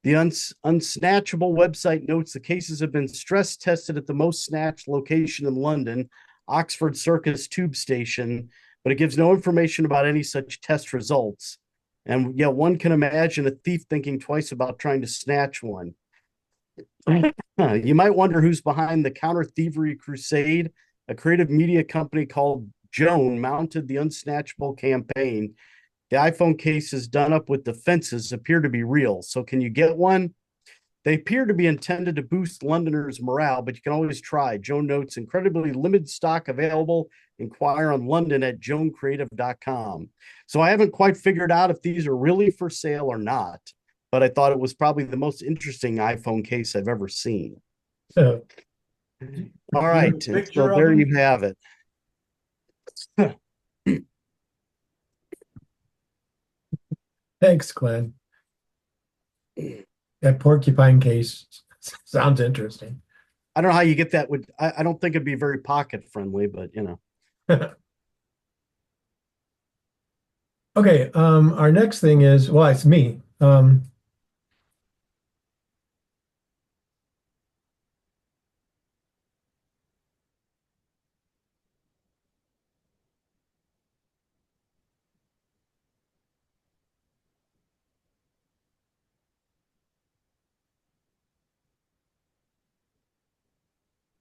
Unsnatchable website notes the cases have been stress tested at the most snatched location in London, Oxford Circus Tube Station, but it gives no information about any such test results. And yeah, one can imagine a thief thinking twice about trying to snatch one. You might wonder who's behind the counter thievery crusade. A creative media company called Joan mounted the Unsnatchable campaign. The iPhone cases done up with defenses appear to be real. So can you get one? They appear to be intended to boost Londoners' morale, but you can always try. Joan notes incredibly limited stock available. Inquire on London at joancreative.com. So I haven't quite figured out if these are really for sale or not, but I thought it was probably the most interesting iPhone case I've ever seen. All right. So there you have it. Thanks, Glenn. That porcupine case sounds interesting. I don't know how you get that. I don't think it'd be very pocket friendly, but Okay, our next thing is, well, it's me.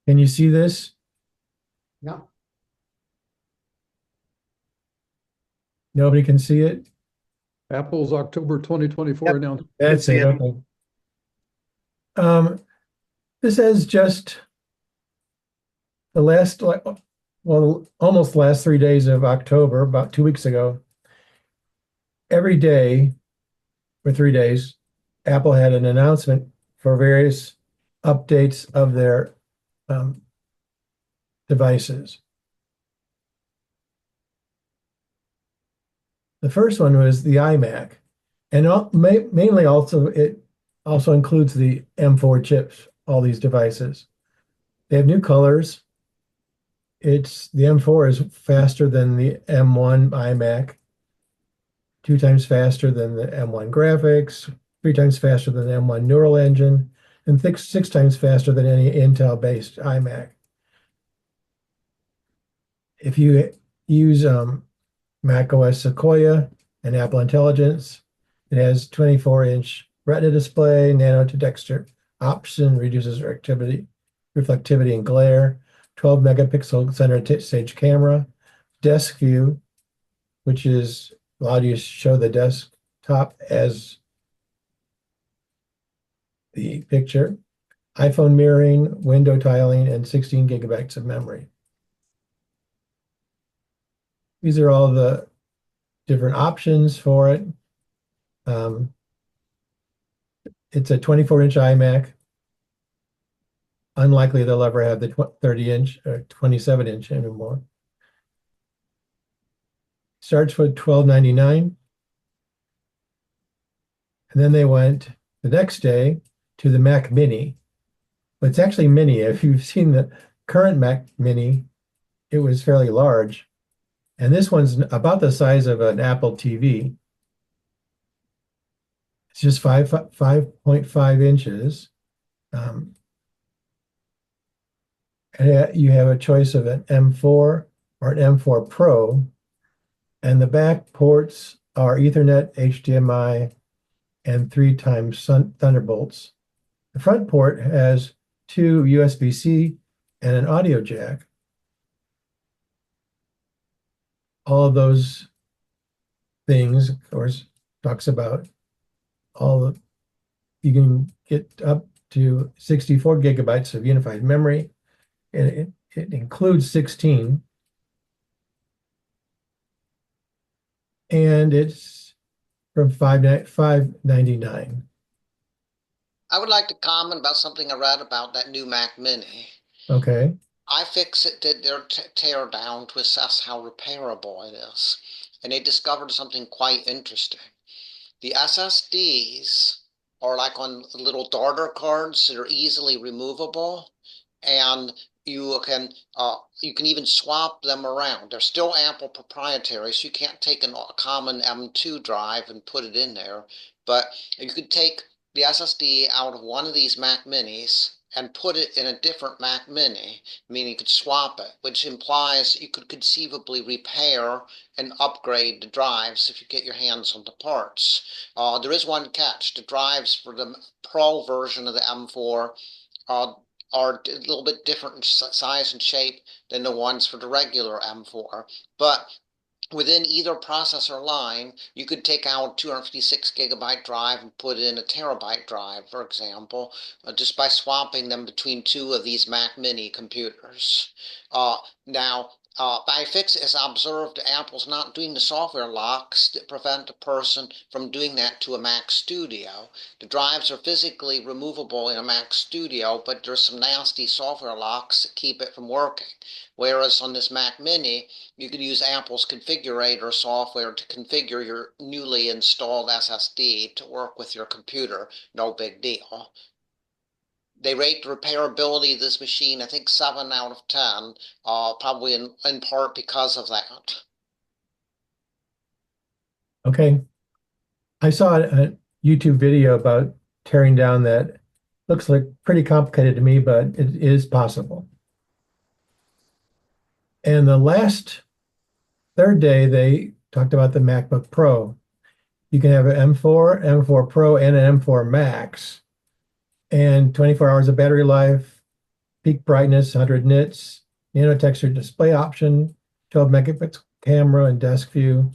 Can you see this? No. Nobody can see it? Apple's October 2024 Yep. announcement. That's it, okay. This has just the last, almost the last 3 days of October, about 2 weeks ago. Every day for 3 days, Apple had an announcement for various updates of their devices. The first one was the iMac, and mainly also it also includes the M4 chips, all these devices. They have new colors. The M4 is faster than the M1 iMac, 2 times faster than the M1 graphics, 3 times faster than the M1 neural engine, and 6 times faster than any Intel-based iMac. If you use Mac OS Sequoia and Apple Intelligence, it has 24-inch Retina display, nano to texture option, reduces reflectivity and glare, 12 megapixel center stage camera, desk view, which is allowed you to show the desktop as the picture, iPhone mirroring, window tiling, and 16 gigabytes of memory. These are all the different options for it. It's a 24-inch iMac. Unlikely they'll ever have the 30-inch or 27-inch anymore. Starts with $12.99. And then they went the next day to the Mac Mini. But it's actually mini. If you've seen the current Mac Mini, it was fairly large. And this one's about the size of an Apple TV. It's just 5.5 inches. And you have a choice of an M4 or an M4 Pro. And the back ports are Ethernet, HDMI, and 3 times Thunderbolts. The front port has 2 USB-C and an audio jack. All of those things, of course, talks about you can get up to 64 gigabytes of unified memory, and it includes 16. And it's from $5.99. I would like to comment about something I read about that new Mac Mini. Okay. iFixit did their tear down to assess how repairable it is, and they discovered something quite interesting. The SSDs are like on little darter cards that are easily removable, and you can even swap them around. They're still Apple proprietary, so you can't take a common M2 drive and put it in there, but you could take the SSD out of one of these Mac Minis and put it in a different Mac Mini, meaning you could swap it, which implies you could conceivably repair and upgrade the drives if you get your hands on the parts. There is one catch. The drives for the Pro version of the M4 are a little bit different in size and shape than the ones for the regular M4, but within either processor line, you could take out a 256 gigabyte drive and put in a terabyte drive, for example, just by swapping them between 2 of these Mac Mini computers. Now, iFixit has observed Apple's not doing the software locks that prevent a person from doing that to a Mac Studio. The drives are physically removable in a Mac Studio, but there's some nasty software locks that keep it from working. Whereas on this Mac Mini, you can use Apple's configurator software to configure your newly installed SSD to work with your computer. No big deal. They rate the repairability of this machine, I think 7 out of 10, probably in part because of that. Okay. I saw a YouTube video about tearing down that. Looks like pretty complicated to me, but it is possible. And the third day, they talked about the MacBook Pro. You can have an M4, M4 Pro, and an M4 Max, and 24 hours of battery life, peak brightness, 100 nits, nano texture display option, 12 megapixel camera and desk view,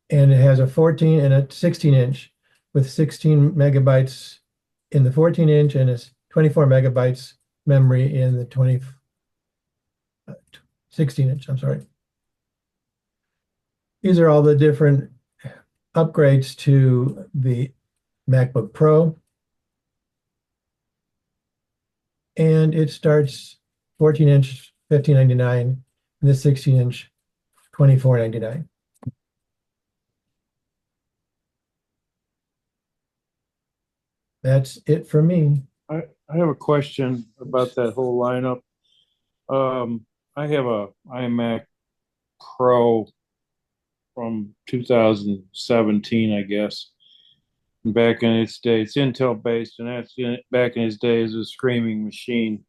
and it has a 14 and a 16-inch with 16 megabytes in the 14-inch and it's 24 megabytes memory in the 16-inch, I'm sorry. These are all the different upgrades to the MacBook Pro. and it starts 14-inch, $15.99, and the 16-inch, $24.99. That's it for me. I have a question about that whole lineup. I have a iMac Pro from 2017, I guess. Back in its day, it's Intel based, and back in its day, it was a screaming machine.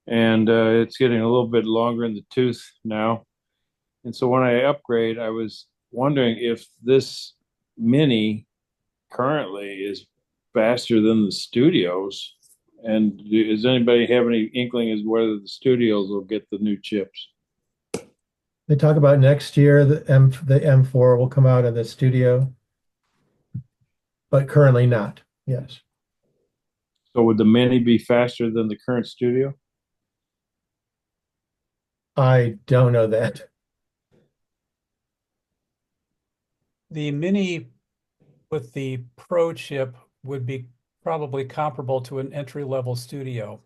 And it's getting a little bit longer in the tooth now. And so when I upgrade, I was wondering if this mini currently is faster than the studios. And does anybody have any inkling as whether the studios will get the new chips? They talk about next year the M4 will come out of the studio, but currently not. Yes. So would the mini be faster than the current studio? I don't know that. The Mini with the Pro chip would be probably comparable to an entry-level studio.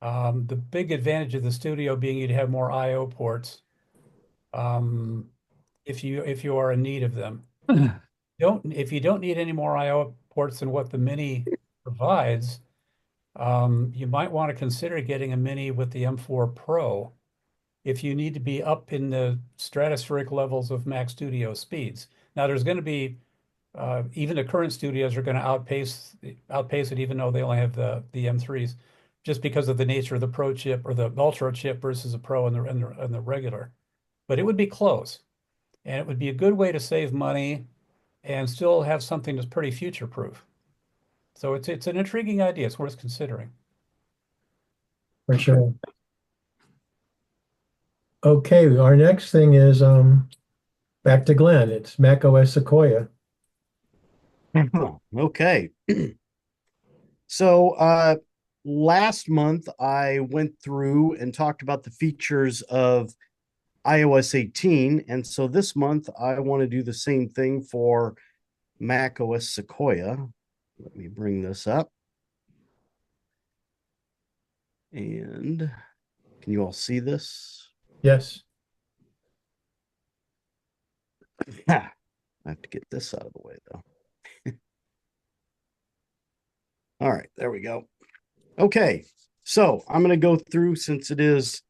The big advantage of the studio being you'd have more I/O ports, if you are in need of them. If you don't need any more I/O ports than what the Mini provides, you might want to consider getting a Mini with the M4 Pro if you need to be up in the stratospheric levels of Mac Studio speeds. Now, there's going to be even the current studios are going to outpace it, even though they only have the M3s, just because of the nature of the Pro chip or the Ultra chip versus the Pro and the regular. But it would be close, and it would be a good way to save money and still have something that's pretty future-proof. So it's an intriguing idea. It's worth considering. For sure. Okay, our next thing is back to Glenn. It's Mac OS Sequoia. Okay. So last month I went through and talked about the features of iOS 18. And so this month I want to do the same thing for Mac OS Sequoia. Let me bring this up. And can you all see this? Yes. I have to get this out of the way though. All right, there we go. Okay, so I'm going to go through, since it is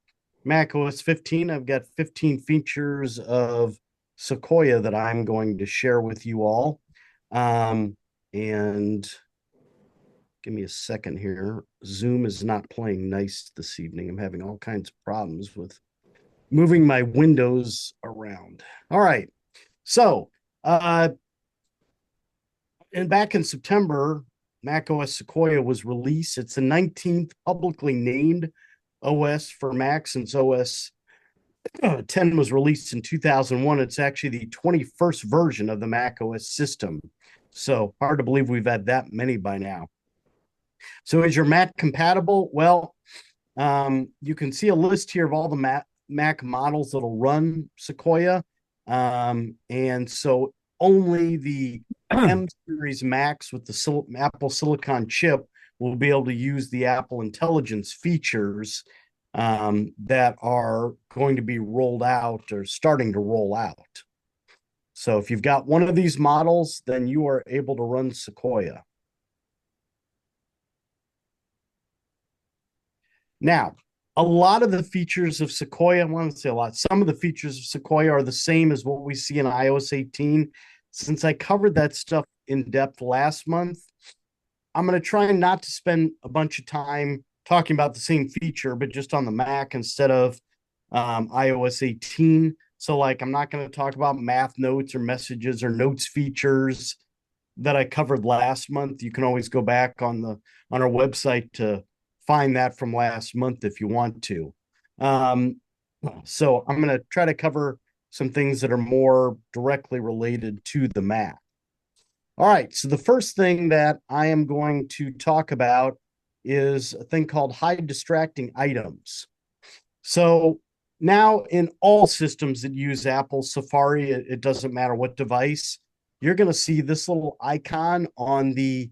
Mac OS 15, I've got 15 features of Sequoia that I'm going to share with you all. And give me a second here. Zoom is not playing nice this evening. I'm having all kinds of problems with moving my windows around. All right, so and back in September, Mac OS Sequoia was released. It's the 19th publicly named OS for Mac since OS 10 was released in 2001. It's actually the 21st version of the Mac OS system. So hard to believe we've had that many by now. So is your Mac compatible? Well, you can see a list here of all the Mac models that'll run Sequoia. And so only the M series Macs with the Apple Silicon chip will be able to use the Apple Intelligence features that are going to be rolled out or starting to roll out. So if you've got one of these models, then you are able to run Sequoia. Now, a lot of the features of Sequoia, I want to say a lot, some of the features of Sequoia are the same as what we see in iOS 18. Since I covered that stuff in depth last month, I'm going to try not to spend a bunch of time talking about the same feature, but just on the Mac instead of iOS 18. So like, I'm not going to talk about math notes or messages or notes features that I covered last month. You can always go back on our website to find that from last month if you want to. So I'm going to try to cover some things that are more directly related to the Mac. All right, so the first thing that I am going to talk about is a thing called hide distracting items. So now in all systems that use Apple Safari, it doesn't matter what device, you're going to see this little icon on the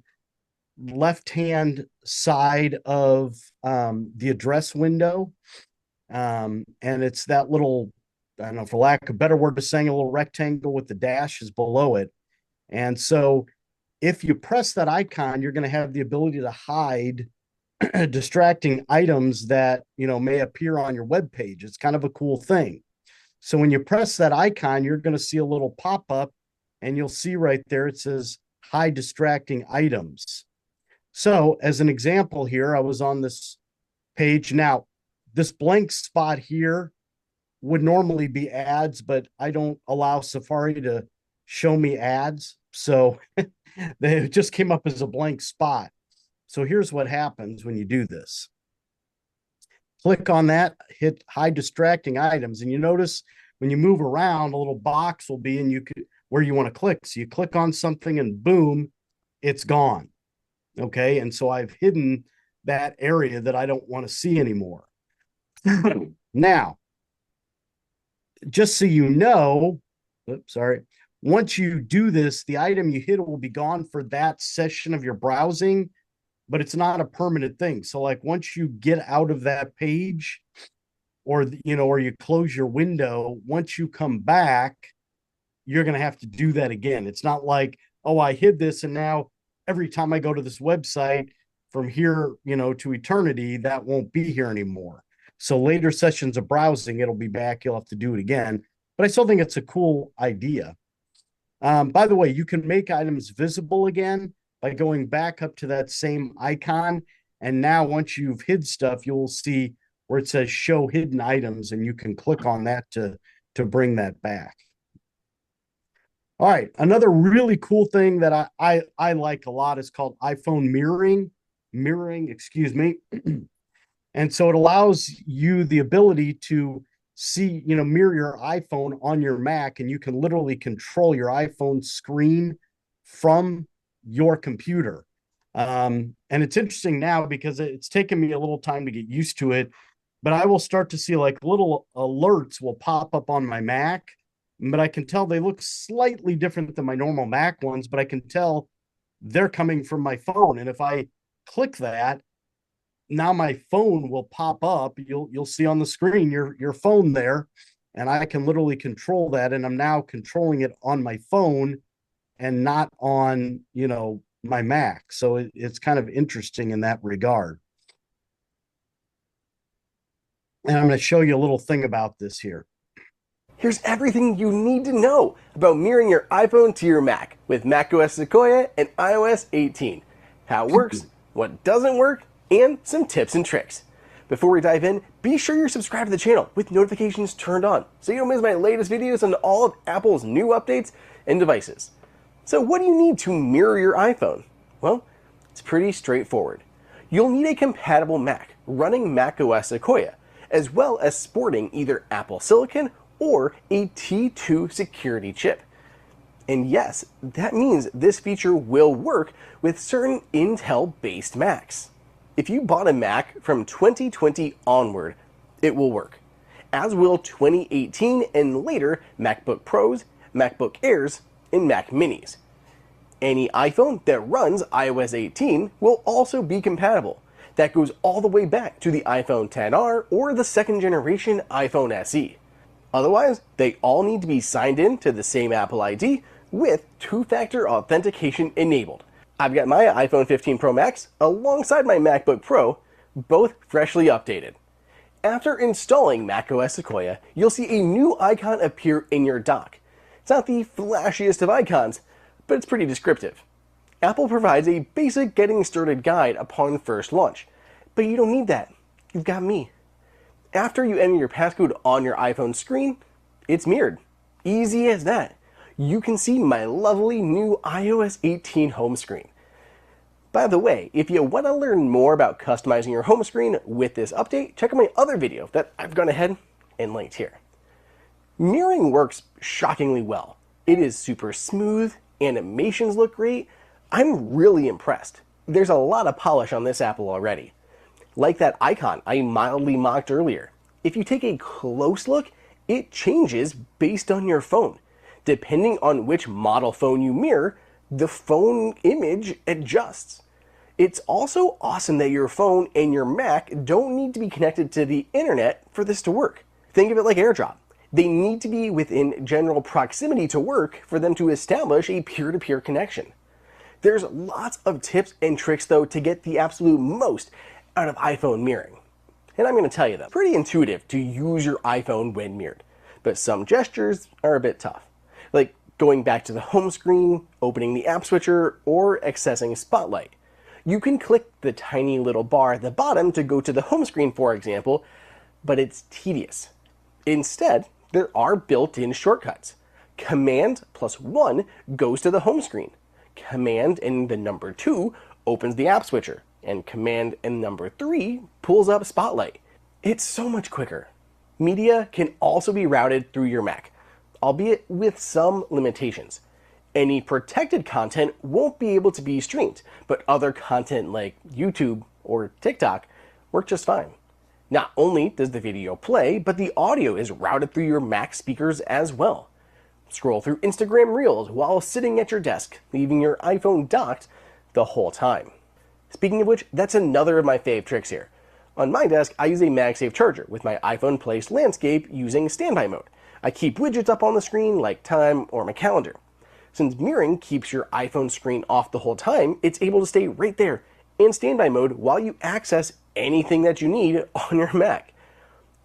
left-hand side of the address window. And it's that little, I don't know, for lack of a better word of saying, a little rectangle with the dash is below it. And so if you press that icon, you're going to have the ability to hide distracting items that, may appear on your web page. It's kind of a cool thing. So when you press that icon, you're going to see a little pop-up, and you'll see right there, it says hide distracting items. So as an example here, I was on this page. Now, this blank spot here would normally be ads, but I don't allow Safari to show me ads. So they just came up as a blank spot. So here's what happens when you do this. Click on that, hit hide distracting items, and you notice when you move around, a little box will be in where you want to click. So you click on something and boom, it's gone. Okay, and so I've hidden that area that I don't want to see anymore. Now, just so you know, once you do this, the item you hid will be gone for that session of your browsing, but it's not a permanent thing. So like once you get out of that page, or you close your window, once you come back, you're going to have to do that again. It's not like, oh, I hid this and now every time I go to this website from here, to eternity, that won't be here anymore. So later sessions of browsing, it'll be back. You'll have to do it again. But I still think it's a cool idea. By the way, you can make items visible again by going back up to that same icon. And now once you've hid stuff, you'll see where it says show hidden items, and you can click on that to bring that back. All right, another really cool thing that I like a lot is called iPhone mirroring, and so it allows you the ability to see, mirror your iPhone on your Mac, and you can literally control your iPhone screen from your computer. And it's interesting now because it's taken me a little time to get used to it, but I will start to see like little alerts will pop up on my Mac, but I can tell they look slightly different than my normal Mac ones, but I can tell they're coming from my phone. And if I click that, now my phone will pop up. You'll see on the screen your phone there, and I can literally control that. And I'm now controlling it on my phone and not on, my Mac. So it's kind of interesting in that regard. And I'm going to show you a little thing about this here. Here's everything you need to know about mirroring your iPhone to your Mac with macOS Sequoia and iOS 18. How it works, what doesn't work, and some tips and tricks. Before we dive in, be sure you're subscribed to the channel with notifications turned on so you don't miss my latest videos on all of Apple's new updates and devices. So what do you need to mirror your iPhone? Well, it's pretty straightforward. You'll need a compatible Mac running macOS Sequoia, as well as sporting either Apple Silicon or a T2 security chip. And yes, that means this feature will work with certain Intel-based Macs. If you bought a Mac from 2020 onward, it will work, as will 2018 and later MacBook Pros, MacBook Airs, and Mac Minis. Any iPhone that runs iOS 18 will also be compatible. That goes all the way back to the iPhone XR or the second generation iPhone SE. Otherwise, they all need to be signed in to the same Apple ID with two-factor authentication enabled. I've got my iPhone 15 Pro Max alongside my MacBook Pro, both freshly updated. After installing macOS Sequoia, you'll see a new icon appear in your dock. It's not the flashiest of icons, but it's pretty descriptive. Apple provides a basic getting started guide upon first launch, but you don't need that. You've got me. After you enter your passcode on your iPhone screen, it's mirrored. Easy as that. You can see my lovely new iOS 18 home screen. By the way, if you want to learn more about customizing your home screen with this update, check out my other video that I've gone ahead and linked here. Mirroring works shockingly well. It is super smooth, animations look great. I'm really impressed. There's a lot of polish on this Apple already. Like that icon I mildly mocked earlier. If you take a close look, it changes based on your phone. Depending on which model phone you mirror, the phone image adjusts. It's also awesome that your phone and your Mac don't need to be connected to the internet for this to work. Think of it like AirDrop. They need to be within general proximity to work for them to establish a peer-to-peer connection. There's lots of tips and tricks though to get the absolute most out of iPhone mirroring. And I'm going to tell you them. It's pretty intuitive to use your iPhone when mirrored, but some gestures are a bit tough. Like going back to the home screen, opening the app switcher, or accessing Spotlight. You can click the tiny little bar at the bottom to go to the home screen, for example, but it's tedious. Instead, there are built-in shortcuts. Command +1 goes to the home screen. Command and the number 2 opens the app switcher, and Command and number 3 pulls up Spotlight. It's so much quicker. Media can also be routed through your Mac, albeit with some limitations. Any protected content won't be able to be streamed, but other content like YouTube or TikTok work just fine. Not only does the video play, but the audio is routed through your Mac speakers as well. Scroll through Instagram Reels while sitting at your desk, leaving your iPhone docked the whole time. Speaking of which, that's another of my fave tricks here. On my desk, I use a MagSafe charger with my iPhone placed landscape using standby mode. I keep widgets up on the screen like time or my calendar. Since mirroring keeps your iPhone screen off the whole time, it's able to stay right there in standby mode while you access anything that you need on your Mac.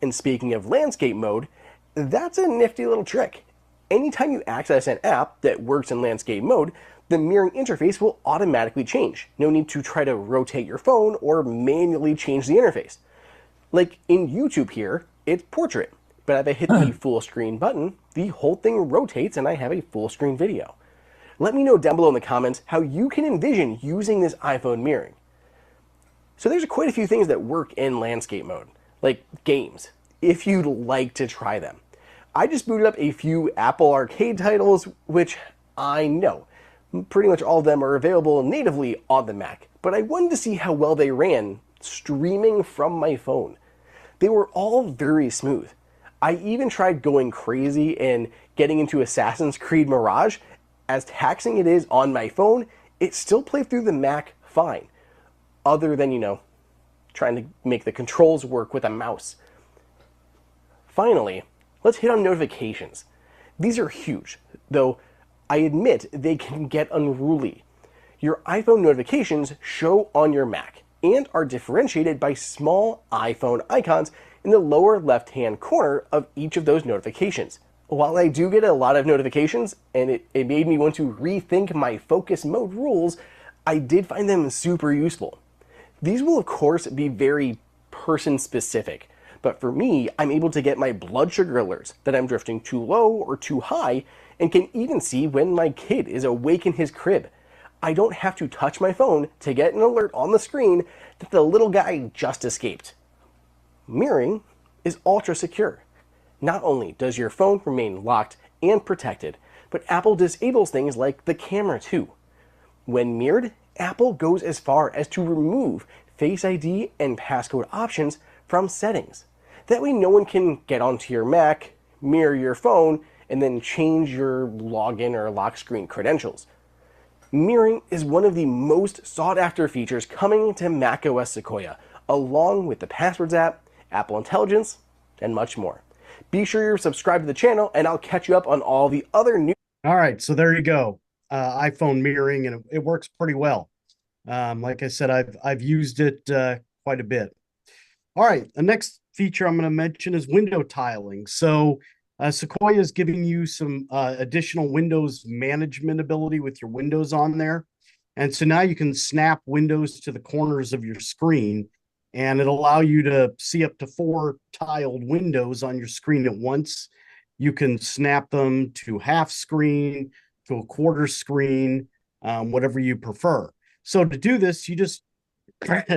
And speaking of landscape mode, that's a nifty little trick. Anytime you access an app that works in landscape mode, the mirroring interface will automatically change. No need to try to rotate your phone or manually change the interface. Like in YouTube here, it's portrait, but if I hit the full screen button, the whole thing rotates and I have a full screen video. Let me know down below in the comments how you can envision using this iPhone mirroring. So there's quite a few things that work in landscape mode, like games, if you'd like to try them. I just booted up a few Apple Arcade titles, which I know pretty much all of them are available natively on the Mac, but I wanted to see how well they ran streaming from my phone. They were all very smooth. I even tried going crazy and getting into Assassin's Creed Mirage. As taxing it is on my phone, it still played through the Mac fine, other than, trying to make the controls work with a mouse. Finally, let's hit on notifications. These are huge, though I admit they can get unruly. Your iPhone notifications show on your Mac and are differentiated by small iPhone icons in the lower left-hand corner of each of those notifications. While I do get a lot of notifications, and it made me want to rethink my focus mode rules, I did find them super useful. These will of course be very person-specific, but for me, I'm able to get my blood sugar alerts that I'm drifting too low or too high, and can even see when my kid is awake in his crib. I don't have to touch my phone to get an alert on the screen that the little guy just escaped. Mirroring is ultra secure. Not only does your phone remain locked and protected, but Apple disables things like the camera too. When mirrored, Apple goes as far as to remove Face ID and passcode options from settings. That way no one can get onto your Mac, mirror your phone, and then change your login or lock screen credentials. Mirroring is one of the most sought after features coming to macOS Sequoia, along with the Passwords app, Apple Intelligence, and much more. Be sure you're subscribed to the channel, and I'll catch you up on all the other new. All right, so there you go. iPhone mirroring, and it works pretty well. Like I said, I've used it quite a bit. All right, the next feature I'm going to mention is window tiling. So Sequoia is giving you some additional Windows management ability with your windows on there. And so now you can snap windows to the corners of your screen, and it'll allow you to see up to 4 tiled windows on your screen at once. You can snap them to half screen, to a quarter screen, whatever you prefer. So to do this, you just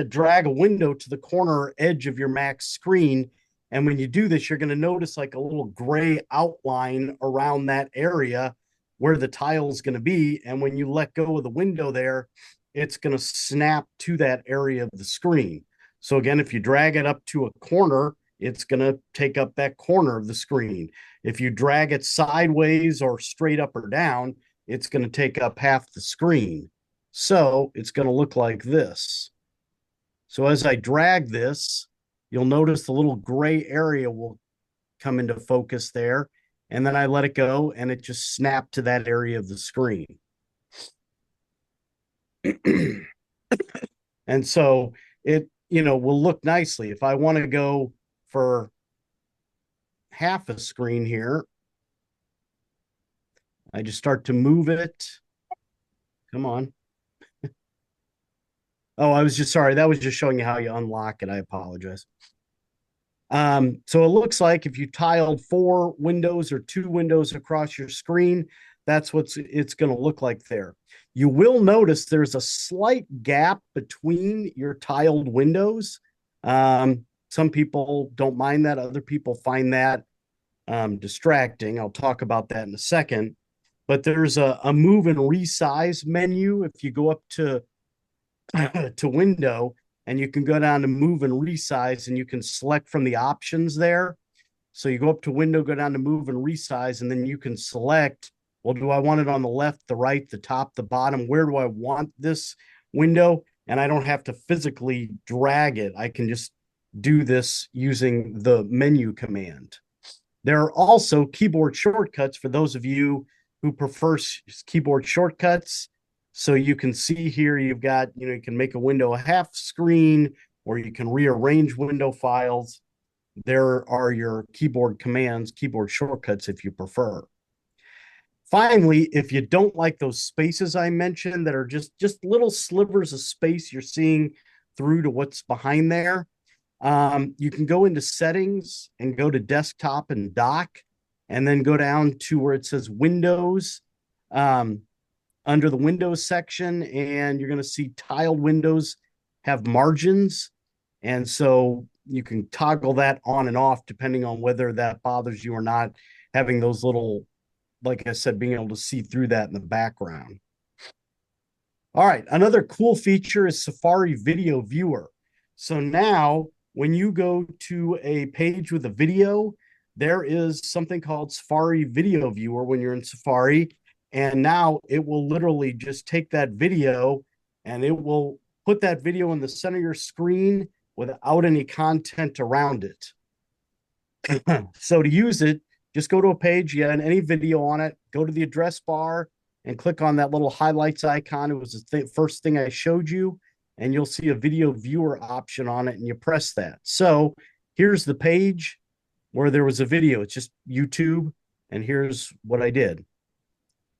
drag a window to the corner edge of your Mac screen. And when you do this, you're going to notice like a little gray outline around that area where the tile is going to be. And when you let go of the window there, it's going to snap to that area of the screen. So again, if you drag it up to a corner, it's going to take up that corner of the screen. If you drag it sideways or straight up or down, it's going to take up half the screen. So it's going to look like this. So as I drag this, you'll notice the little gray area will come into focus there. And then I let it go and it just snapped to that area of the screen. And so it, will look nicely. If I want to go for half a screen here, I just start to move it. Come on. Oh, I was just sorry. That was just showing you how you unlock it. I apologize. So it looks like if you tiled 4 windows or 2 windows across your screen, that's what it's going to look like there. You will notice there's a slight gap between your tiled windows. Some people don't mind that. Other people find that distracting. I'll talk about that in a second. But there's a move and resize menu. If you go up to window, and you can go down to move and resize, and you can select from the options there. So you go up to window, go down to move and resize, and then you can select, well, do I want it on the left, the right, the top, the bottom? Where do I want this window? And I don't have to physically drag it. I can just do this using the menu command. There are also keyboard shortcuts for those of you who prefer keyboard shortcuts. So you can see here, you've got, you can make a window a half screen, or you can rearrange window files. There are your keyboard commands, keyboard shortcuts, if you prefer. Finally, if you don't like those spaces I mentioned that are just little slivers of space you're seeing through to what's behind there, you can go into settings and go to desktop and dock, and then go down to where it says Windows, under the Windows section, and you're going to see tiled windows have margins. And so you can toggle that on and off depending on whether that bothers you or not, having those little, like I said, being able to see through that in the background. All right, another cool feature is Safari Video Viewer. So now when you go to a page with a video, there is something called Safari Video Viewer when you're in Safari. And now it will literally just take that video and it will put that video in the center of your screen without any content around it. So to use it, just go to a page, you had any video on it, go to the address bar and click on that little highlights icon. It was the first thing I showed you, and you'll see a video viewer option on it, and you press that. So here's the page where there was a video. It's just YouTube, and here's what I did.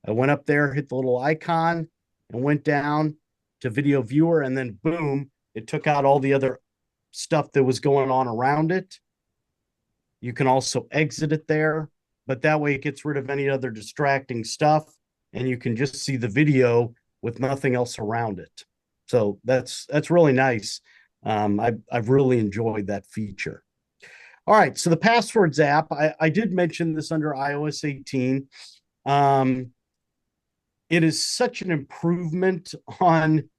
I went up there, hit the little icon, and went down to video viewer, and then boom, it took out all the other stuff that was going on around it. You can also exit it there, but that way it gets rid of any other distracting stuff, and you can just see the video with nothing else around it. So that's really nice. I've really enjoyed that feature. All right, so the Passwords app, I did mention this under iOS 18. It is such an improvement on,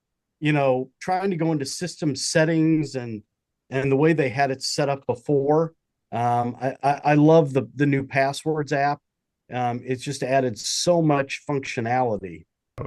trying to go into system settings and the way they had it set up before. I love the new Passwords app. It's just added so much functionality.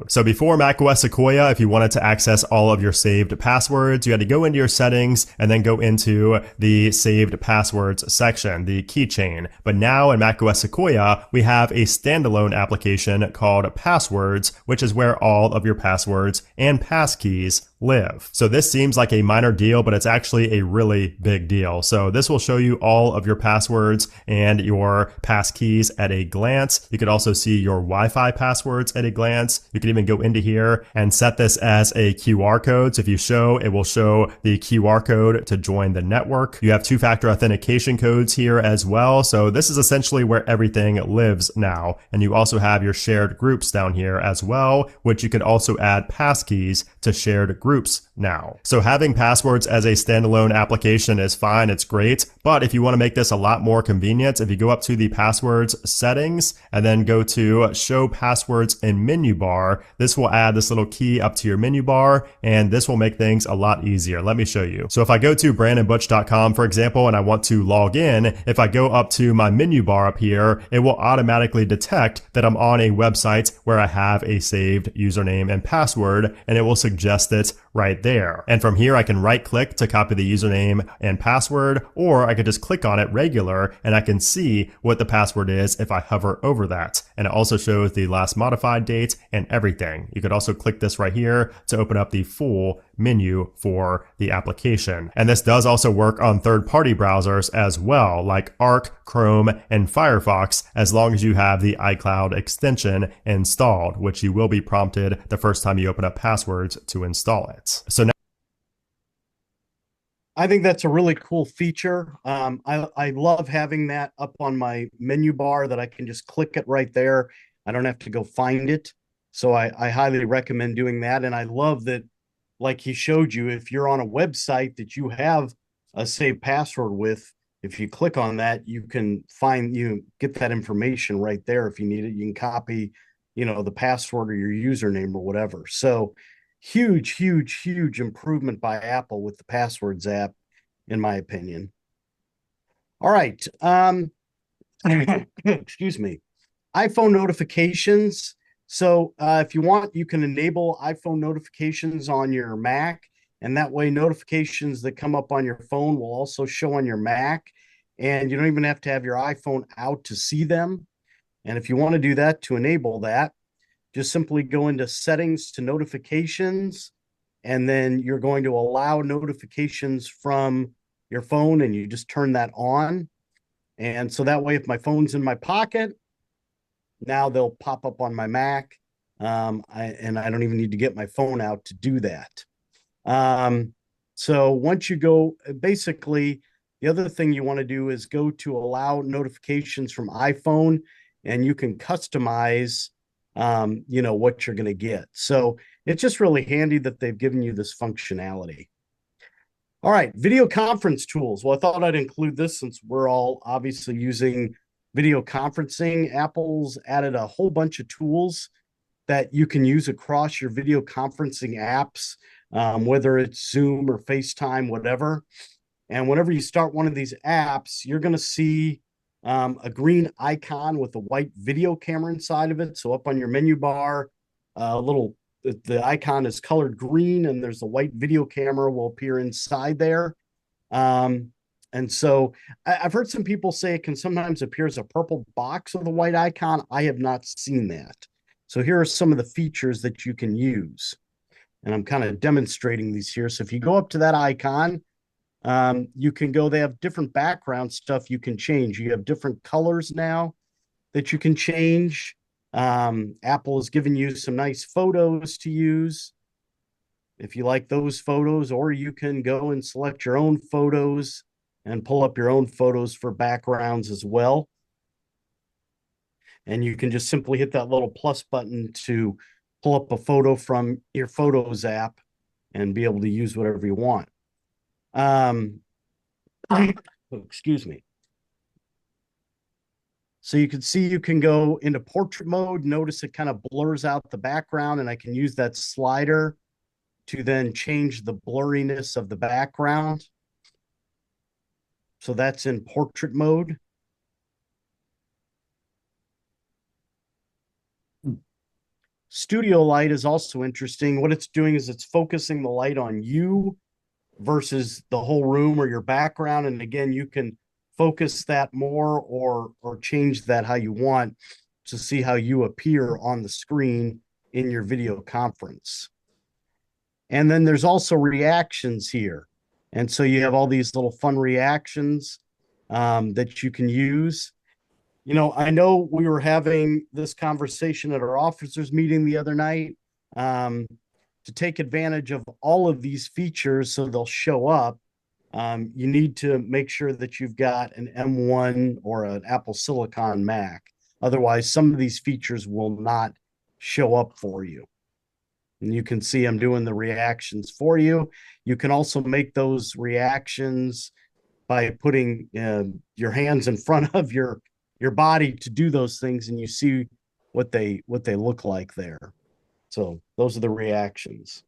So before macOS Sequoia, if you wanted to access all of your saved passwords, you had to go into your settings and then go into the saved passwords section, the keychain. But now in macOS Sequoia, we have a standalone application called Passwords, which is where all of your passwords and passkeys live. So this seems like a minor deal, but it's actually a really big deal. So this will show you all of your passwords and your passkeys at a glance. You could also see your Wi-Fi passwords at a glance. You can even go into here and set this as a QR code. So if you show, it will show the QR code to join the network. You have 2-factor authentication codes here as well. So this is essentially where everything lives now. And you also have your shared groups down here as well, which you could also add passkeys to shared groups groups now. So having passwords as a standalone application is fine, it's great, but if you want to make this a lot more convenient, if you go up to the passwords settings and then go to show passwords in menu bar, this will add this little key up to your menu bar, and this will make things a lot easier. Let me show you. So if I go to brandonbutch.com, for example, and I want to log in, if I go up to my menu bar up here, it will automatically detect that I'm on a website where I have a saved username and password, and it will suggest it right there. And from here, I can right click to copy the username and password, or I could just click on it regular and I can see what the password is if I hover over that. And it also shows the last modified date and everything. You could also click this right here to open up the full menu for the application. And this does also work on third-party browsers as well, like Arc, Chrome, and Firefox, as long as you have the iCloud extension installed, which you will be prompted the first time you open up passwords to install it. So now I think that's a really cool feature. I love having that up on my menu bar that I can just click it right there. I don't have to go find it. So I highly recommend doing that. And I love that, like he showed you, if you're on a website that you have a saved password with, if you click on that, you can get that information right there. If you need it, you can copy, the password or your username or whatever. So huge improvement by Apple with the passwords app, in my opinion. All right. Excuse me. iPhone notifications. So if you want, you can enable iPhone notifications on your Mac, and that way notifications that come up on your phone will also show on your Mac, and you don't even have to have your iPhone out to see them. And if you want to do that, to enable that, just simply go into settings to notifications, and then you're going to allow notifications from your phone, and you just turn that on. And so that way, if my phone's in my pocket, now they'll pop up on my Mac, and I don't even need to get my phone out to do that. So once you go, basically, the other thing you want to do is go to allow notifications from iPhone, and you can customize, what you're going to get. So it's just really handy that they've given you this functionality. All right, video conference tools. Well, I thought I'd include this since we're all obviously using video conferencing. Apple's added a whole bunch of tools that you can use across your video conferencing apps, whether it's Zoom or FaceTime, whatever. And whenever you start one of these apps, you're going to see a green icon with a white video camera inside of it. So up on your menu bar, the icon is colored green, and there's a white video camera will appear inside there. And so I've heard some people say it can sometimes appear as a purple box with a white icon. I have not seen that. So here are some of the features that you can use. And I'm kind of demonstrating these here. So if you go up to that icon, you can go, they have different background stuff you can change. You have different colors now that you can change. Apple has given you some nice photos to use if you like those photos, or you can go and select your own photos and pull up your own photos for backgrounds as well. And you can just simply hit that little plus button to pull up a photo from your Photos app and be able to use whatever you want. Excuse me. So you can see you can go into portrait mode. Notice it kind of blurs out the background, and I can use that slider to then change the blurriness of the background. So that's in portrait mode. Studio light is also interesting. What it's doing is it's focusing the light on you versus the whole room or your background. And again, you can focus that more or change that how you want to see how you appear on the screen in your video conference. And then there's also reactions here. And so you have all these little fun reactions that you can use. I know we were having this conversation at our officers meeting the other night to take advantage of all of these features so they'll show up. You need to make sure that you've got an M1 or an Apple Silicon Mac. Otherwise, some of these features will not show up for you. And you can see I'm doing the reactions for you. You can also make those reactions by putting your hands in front of your body to do those things, and you see what they look like there. So those are the reactions.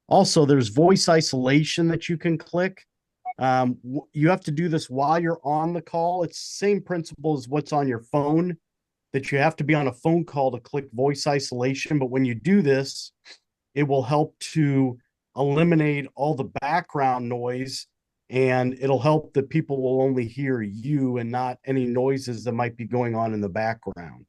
Also, there's voice isolation that you can click. You have to do this while you're on the call. It's the same principle as what's on your phone, that you have to be on a phone call to click voice isolation. But when you do this, it will help to eliminate all the background noise, and it'll help that people will only hear you and not any noises that might be going on in the background.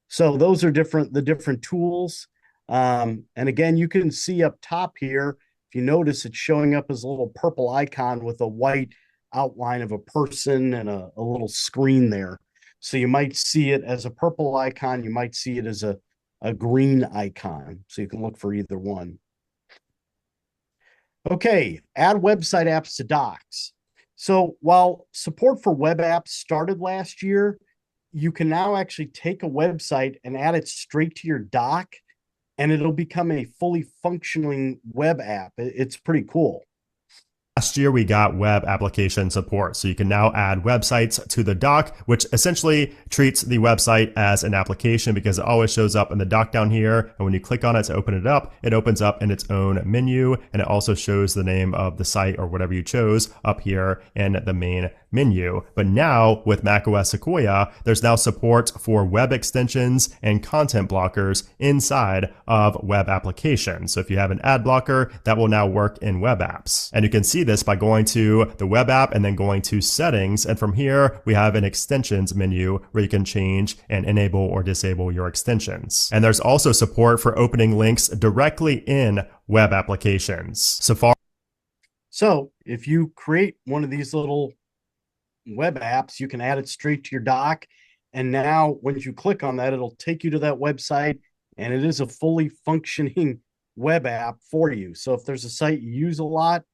So those are the different tools. And again, you can see up top here, if you notice, it's showing up as a little purple icon with a white outline of a person and a little screen there. So you might see it as a purple icon. You might see it as a green icon. So you can look for either one. Okay, add website apps to docs. So while support for web apps started last year, you can now actually take a website and add it straight to your dock, and it'll become a fully functioning web app. It's pretty cool. Last year, we got web application support. So you can now add websites to the dock, which essentially treats the website as an application because it always shows up in the dock down here. And when you click on it to open it opens up in its own menu. And it also shows the name of the site or whatever you chose up here in the main menu. But now with macOS Sequoia, there's now support for web extensions and content blockers inside of web applications. So if you have an ad blocker, that will now work in web apps. And you can see this by going to the web app and then going to settings. And from here, we have an extensions menu where you can change and enable or disable your extensions. And there's also support for opening links directly in web applications. So if you create one of these little web apps, you can add it straight to your dock. And now when you click on that, it'll take you to that website, and it is a fully functioning web app for you. So if there's a site you use a lot,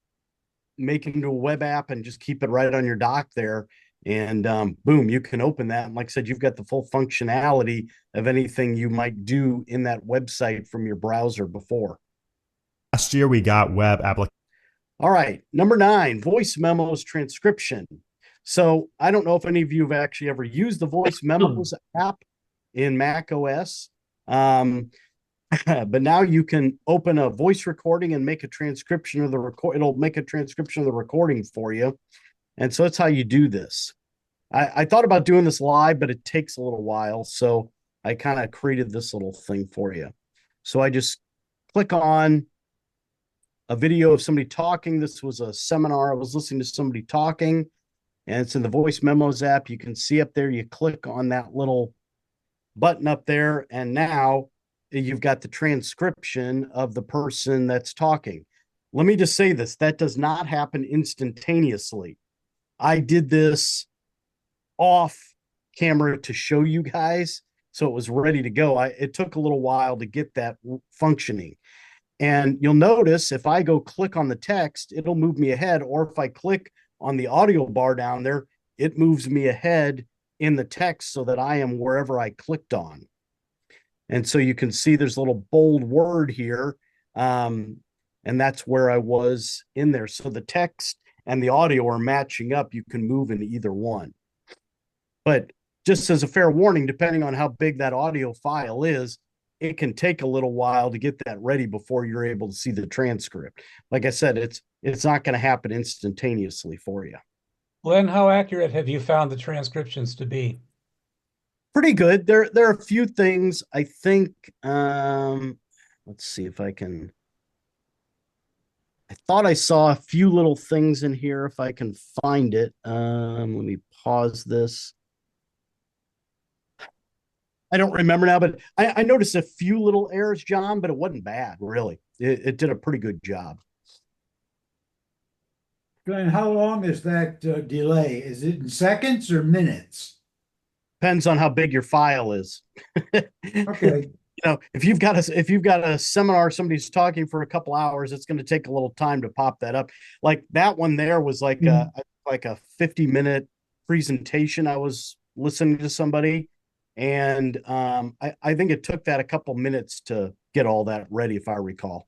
make it into a web app and just keep it right on your dock there. And boom, you can open that. And like I said, you've got the full functionality of anything you might do in that website from your browser before. Last year, we got web applications. All right, number 9, voice memos transcription. So I don't know if any of you have actually ever used the voice memos app in Mac OS. But now you can open a voice recording and make a transcription of the record. It'll make a transcription of the recording for you. And so that's how you do this. I thought about doing this live, but it takes a little while. So I kind of created this little thing for you. So I just click on a video of somebody talking. This was a seminar. I was listening to somebody talking, and it's in the voice memos app. You can see up there, you click on that little button up there, and now you've got the transcription of the person that's talking. Let me just say this, that does not happen instantaneously. I did this off camera to show you guys, so it was ready to go. It took a little while to get that functioning. And you'll notice if I go click on the text, it'll move me ahead. Or if I click on the audio bar down there, it moves me ahead in the text so that I am wherever I clicked on. And so you can see there's a little bold word here. And that's where I was in there. So the text and the audio are matching up. You can move in either one. But just as a fair warning, depending on how big that audio file is, it can take a little while to get that ready before you're able to see the transcript. Like I said, it's not going to happen instantaneously for you. Glenn, how accurate have you found the transcriptions to be? Pretty good. There are a few things I think. Let's see if I can. I thought I saw a few little things in here. If I can find it, let me pause this. I don't remember now, but I noticed a few little errors, John, but it wasn't bad, really. It did a pretty good job. Glenn, how long is that delay? Is it in seconds or minutes? Depends on how big your file is. Okay. if you've got a seminar, somebody's talking for a couple hours, it's going to take a little time to pop that up. Like that one there was like a 50-minute presentation. I was listening to somebody, and I think it took that a couple minutes to get all that ready, if I recall.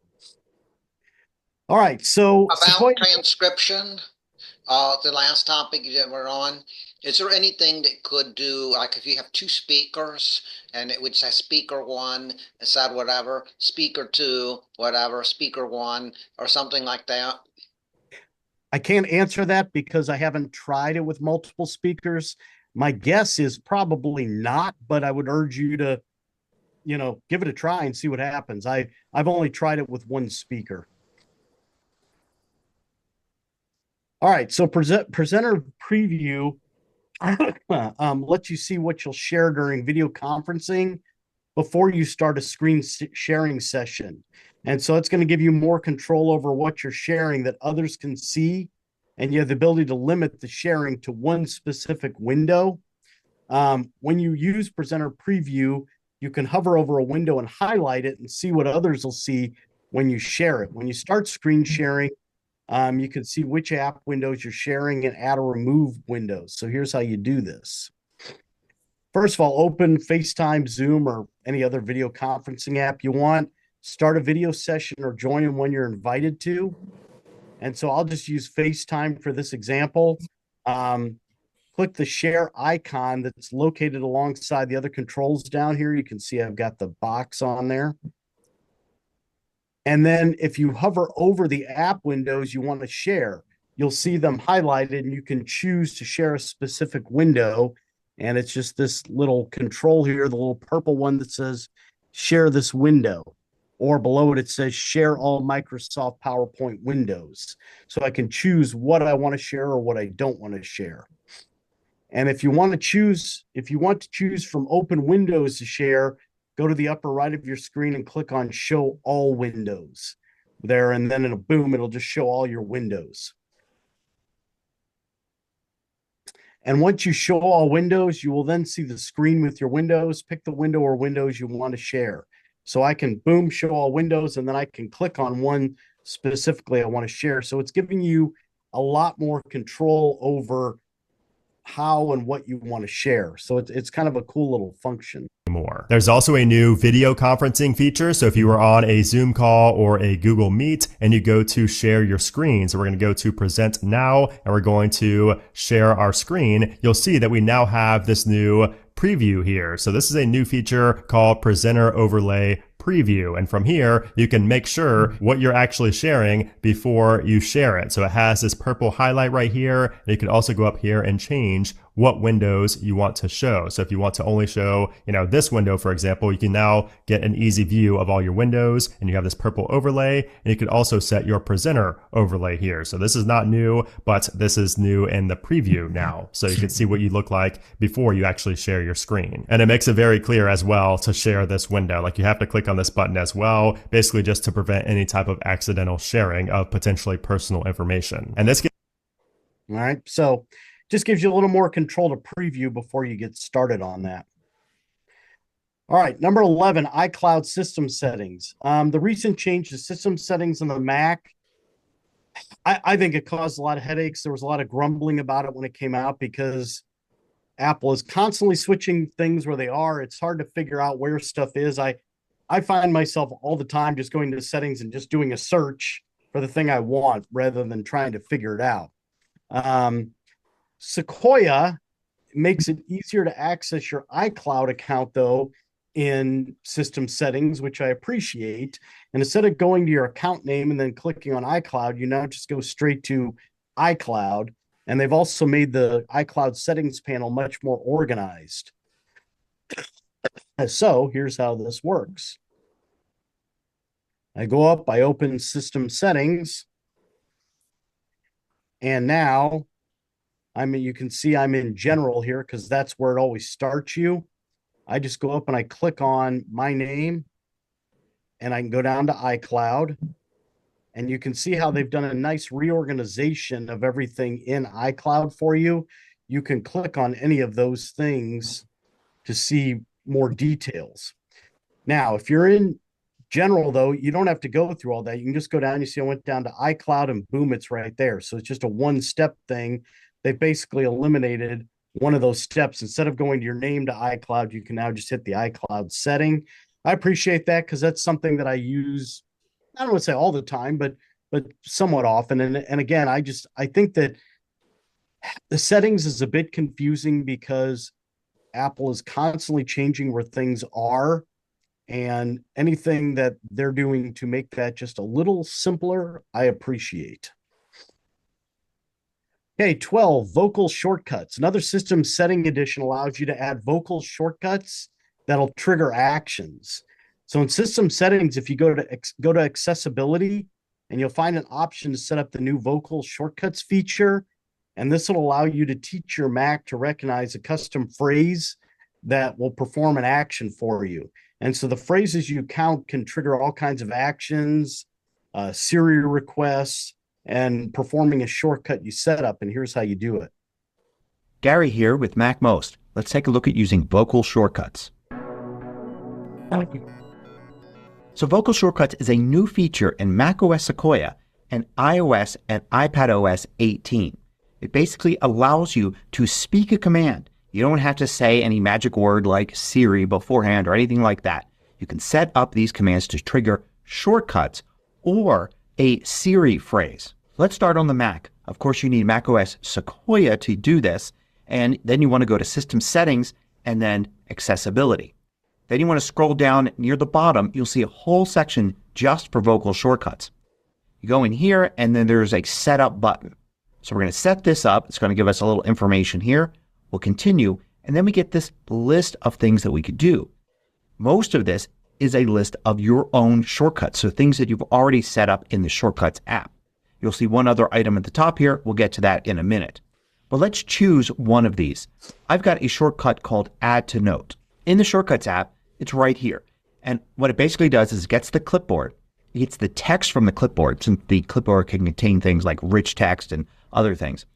All right, so About Sequoia, transcription, the last topic that we're on, is there anything that could do, like if you have two speakers and it would say speaker one, it said whatever, speaker two, whatever, speaker one, or something like that? I can't answer that because I haven't tried it with multiple speakers. My guess is probably not, but I would urge you to, give it a try and see what happens. I've only tried it with one speaker. All right, so presenter preview lets you see what you'll share during video conferencing before you start a screen sharing session. And so it's going to give you more control over what you're sharing that others can see, and you have the ability to limit the sharing to one specific window. When you use presenter preview, you can hover over a window and highlight it and see what others will see when you share it. When you start screen sharing, you can see which app windows you're sharing and add or remove windows. So here's how you do this. First of all, open FaceTime, Zoom, or any other video conferencing app you want. Start a video session or join in when you're invited to. And so I'll just use FaceTime for this example. Click the share icon that's located alongside the other controls down here. You can see I've got the box on there. And then if you hover over the app windows you want to share, you'll see them highlighted, and you can choose to share a specific window. And it's just this little control here, the little purple one that says share this window. Or below it, it says share all Microsoft PowerPoint windows. So I can choose what I want to share or what I don't want to share. And if you want to choose from open windows to share, go to the upper right of your screen and click on show all windows there. And then it'll just show all your windows. And once you show all windows, you will then see the screen with your windows. Pick the window or windows you want to share. So I can boom, show all windows, and then I can click on one specifically I want to share. So it's giving you a lot more control over how and what you want to share. So it's kind of a cool little function. More. There's also a new video conferencing feature. So if you were on a Zoom call or a Google Meet and you go to share your screen, so we're going to go to present now and we're going to share our screen, you'll see that we now have this new preview here. So this is a new feature called presenter overlay preview. And from here, you can make sure what you're actually sharing before you share it. So it has this purple highlight right here. And you can also go up here and change what windows you want to show. So if you want to only show, this window, for example, you can now get an easy view of all your windows, and you have this purple overlay, and you can also set your presenter overlay here. So this is not new, but this is new in the preview now. So you can see what you look like before you actually share your screen. And it makes it very clear as well to share this window. Like you have to click on this button as well, basically just to prevent any type of accidental sharing of potentially personal information. And this all right. So just gives you a little more control to preview before you get started on that. All right, number 11, iCloud system settings. The recent change to system settings on the Mac, I think it caused a lot of headaches. There was a lot of grumbling about it when it came out because Apple is constantly switching things where they are. It's hard to figure out where stuff is. I find myself all the time just going to settings and just doing a search for the thing I want rather than trying to figure it out. Sequoia makes it easier to access your iCloud account, though, in system settings, which I appreciate. And instead of going to your account name and then clicking on iCloud, you now just go straight to iCloud. And they've also made the iCloud settings panel much more organized. So here's how this works. I go up, I open system settings, and now you can see I'm in general here because that's where it always starts you. I just go up and I click on my name, and I can go down to iCloud, and you can see how they've done a nice reorganization of everything in iCloud for you. You can click on any of those things to see more details. Now, if you're in general, though, you don't have to go through all that. You can just go down. You see, I went down to iCloud and boom, it's right there. So it's just a one-step thing. They've basically eliminated one of those steps. Instead of going to your name to iCloud, you can now just hit the iCloud setting. I appreciate that because that's something that I use, I don't want to say all the time, but somewhat often. And again, I think that the settings is a bit confusing because Apple is constantly changing where things are, and anything that they're doing to make that just a little simpler, I appreciate. Okay, 12, vocal shortcuts. Another system setting edition allows you to add vocal shortcuts that'll trigger actions. So in system settings, if you go to accessibility, and you'll find an option to set up the new vocal shortcuts feature, and this will allow you to teach your Mac to recognize a custom phrase that will perform an action for you. And so the phrases you count can trigger all kinds of actions, Siri requests, and performing a shortcut you set up. And here's how you do it. Gary here with MacMost. Let's take a look at using vocal shortcuts. So vocal shortcuts is a new feature in macOS Sequoia and iOS and iPadOS 18. It basically allows you to speak a command. You don't have to say any magic word like Siri beforehand or anything like that. You can set up these commands to trigger shortcuts or a Siri phrase. Let's start on the Mac. Of course, you need macOS Sequoia to do this. And then you want to go to System Settings and then Accessibility. Then you want to scroll down near the bottom. You'll see a whole section just for vocal shortcuts. You go in here and then there's a Setup button. So we're going to set this up. It's going to give us a little information here. We'll continue, and then we get this list of things that we could do. Most of this is a list of your own shortcuts, so things that you've already set up in the Shortcuts app. You'll see one other item at the top here. We'll get to that in a minute. But let's choose one of these. I've got a shortcut called Add to Note. In the Shortcuts app, it's right here. And what it basically does is it gets the clipboard. It gets the text from the clipboard, since the clipboard can contain things like rich text and other things.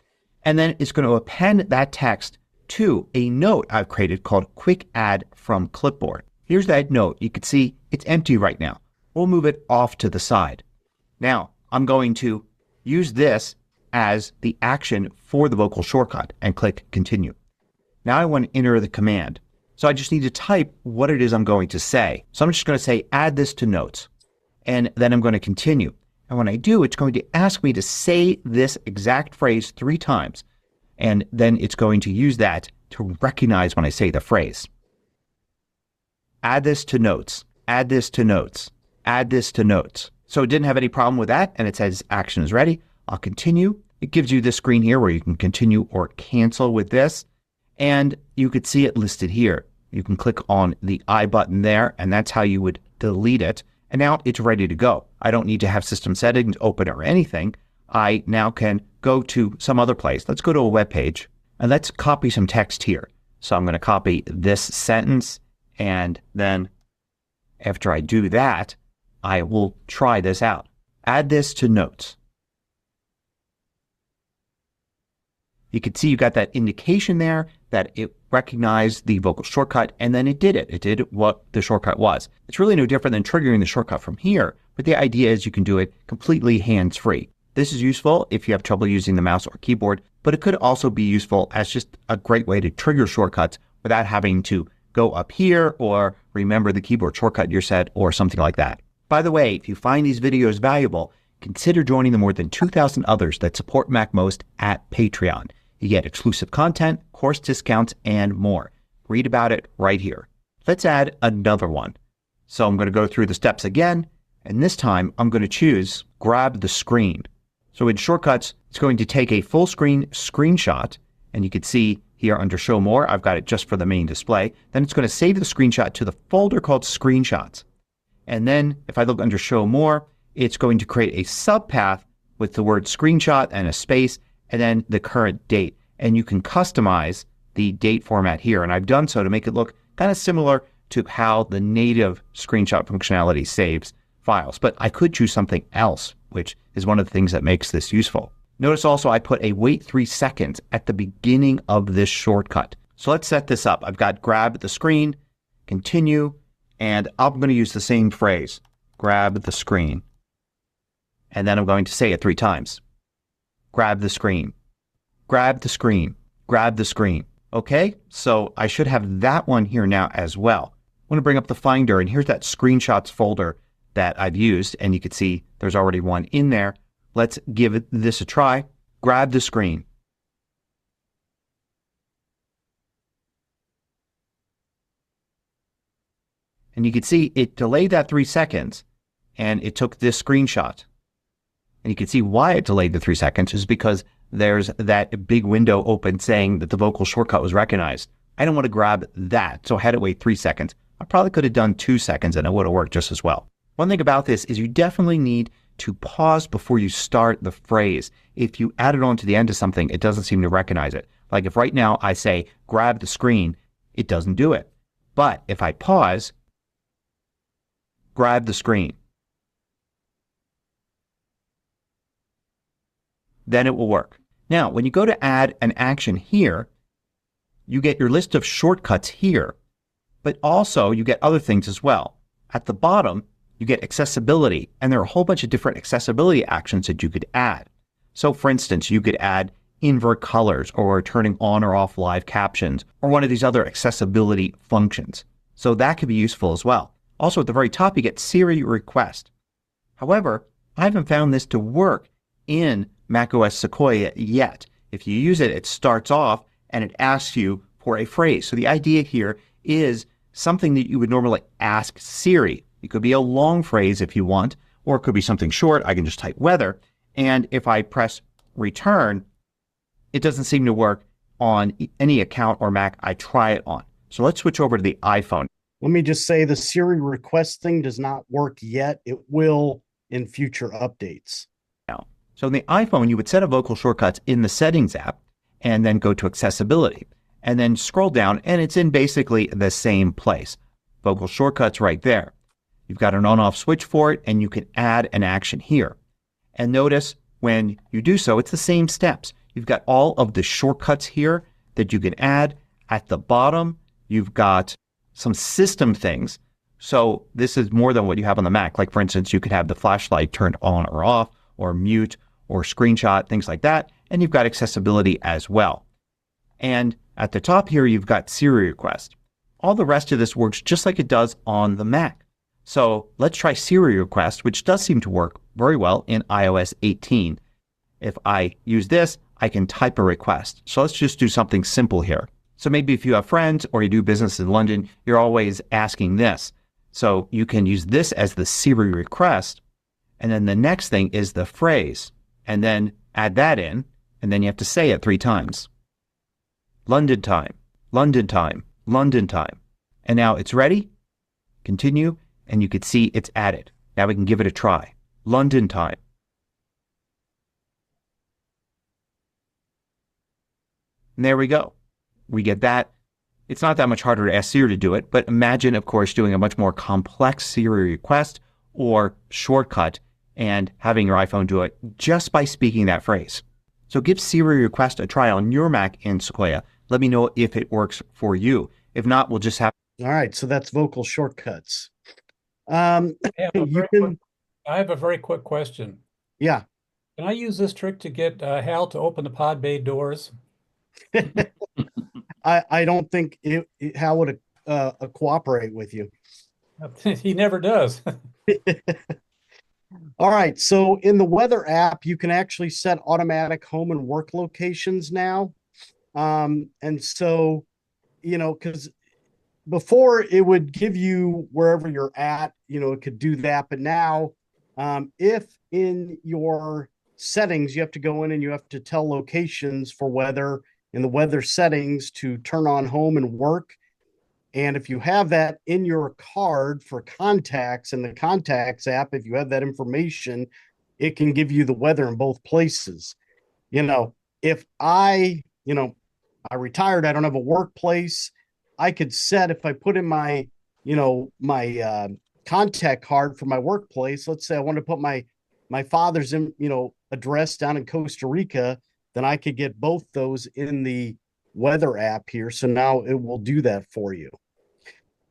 And then it's going to append that text to a note I've created called Quick Add from Clipboard. Here's that note. You can see it's empty right now. We'll move it off to the side. Now I'm going to use this as the action for the vocal shortcut and click Continue. Now I want to enter the command. So I just need to type what it is I'm going to say. So I'm just going to say add this to notes. And then I'm going to continue. And when I do, it's going to ask me to say this exact phrase 3 times. And then it's going to use that to recognize when I say the phrase. Add this to notes. Add this to notes. Add this to notes. So it didn't have any problem with that, and it says action is ready. I'll continue. It gives you this screen here where you can continue or cancel with this. And you could see it listed here. You can click on the I button there, and that's how you would delete it. And now it's ready to go. I don't need to have system settings open or anything. I now can go to some other place. Let's go to a web page and let's copy some text here. So I'm going to copy this sentence, and then after I do that, I will try this out. Add this to notes. You can see you got that indication there that it recognized the vocal shortcut, and then it did it. It did what the shortcut was. It's really no different than triggering the shortcut from here, but the idea is you can do it completely hands-free. This is useful if you have trouble using the mouse or keyboard, but it could also be useful as just a great way to trigger shortcuts without having to go up here or remember the keyboard shortcut you're set or something like that. By the way, if you find these videos valuable, consider joining the more than 2,000 others that support MacMost at Patreon. You get exclusive content, course discounts, and more. Read about it right here. Let's add another one. So I'm going to go through the steps again, and this time I'm going to choose Grab the Screen. So in Shortcuts, it's going to take a full screen screenshot, and you can see here under Show More, I've got it just for the main display. Then it's going to save the screenshot to the folder called Screenshots. And then if I look under Show More, it's going to create a subpath with the word screenshot and a space, and then the current date. And you can customize the date format here. And I've done so to make it look kind of similar to how the native screenshot functionality saves files. But I could choose something else, which is one of the things that makes this useful. Notice also I put a wait 3 seconds at the beginning of this shortcut. So let's set this up. I've got grab the screen, continue, And I'm going to use the same phrase, grab the screen. And then I'm going to say it 3 times. Grab the screen, grab the screen, grab the screen. Okay, so I should have that one here now as well. I'm going to bring up the Finder, and here's that screenshots folder that I've used, and you can see there's already one in there. Let's give this a try. Grab the screen. And you can see it delayed that 3 seconds, and it took this screenshot. And you can see why it delayed the 3 seconds is because there's that big window open saying that the vocal shortcut was recognized. I don't want to grab that, so I had to wait 3 seconds. I probably could have done 2 seconds and it would have worked just as well. One thing about this is you definitely need to pause before you start the phrase. If you add it on to the end of something, it doesn't seem to recognize it. Like if right now I say, grab the screen, it doesn't do it. But if I pause, grab the screen, then it will work. Now, when you go to add an action here, you get your list of shortcuts here, but also you get other things as well. At the bottom, you get accessibility, and there are a whole bunch of different accessibility actions that you could add. So for instance, you could add invert colors or turning on or off live captions or one of these other accessibility functions. So that could be useful as well. Also at the very top, you get Siri request. However, I haven't found this to work in macOS Sequoia yet. If you use it, it starts off and it asks you for a phrase. So the idea here is something that you would normally ask Siri. It could be a long phrase if you want, or it could be something short. I can just type weather. And if I press return, it doesn't seem to work on any account or Mac I try it on. So let's switch over to the iPhone. Let me just say the Siri request thing does not work yet. It will in future updates. Now, so in the iPhone, you would set a vocal shortcuts in the Settings app and then go to Accessibility and then scroll down and it's in basically the same place. Vocal shortcuts right there. You've got an on-off switch for it and you can add an action here. And notice when you do so, it's the same steps. You've got all of the shortcuts here that you can add. At the bottom, you've got some system things. So this is more than what you have on the Mac. Like for instance, you could have the flashlight turned on or off or mute or screenshot, things like that. And you've got accessibility as well. And at the top here, you've got Siri request. All the rest of this works just like it does on the Mac. So let's try Siri request, which does seem to work very well in iOS 18. If I use this, I can type a request. So let's just do something simple here. So maybe if you have friends or you do business in London, you're always asking this. So you can use this as the Siri request. And then the next thing is the phrase. And then add that in. And then you have to say it 3 times. London time, London time, London time. And now it's ready. Continue. And you can see it's added. Now we can give it a try. London time. And there we go. We get that. It's not that much harder to ask Siri to do it, but imagine, of course, doing a much more complex Siri request or shortcut and having your iPhone do it just by speaking that phrase. So give Siri request a try on your Mac in Sequoia. Let me know if it works for you. If not, we'll just have... All right, so that's vocal shortcuts. I have a very quick question. Yeah. Can I use this trick to get Hal to open the pod bay doors? I don't think Hal would cooperate with you. He never does. All right. So in the weather app, you can actually set automatic home and work locations now. And so, because before it would give you wherever you're at, it could do that. But now, if in your settings, you have to go in and you have to tell locations for weather in the weather settings to turn on home and work. And if you have that in your card for contacts in the contacts app, if you have that information, it can give you the weather in both places. If I retired, I don't have a workplace, I could set, if I put in my contact card for my workplace, let's say I want to put my father's address down in Costa Rica, then I could get both those in the weather app here. So now it will do that for you.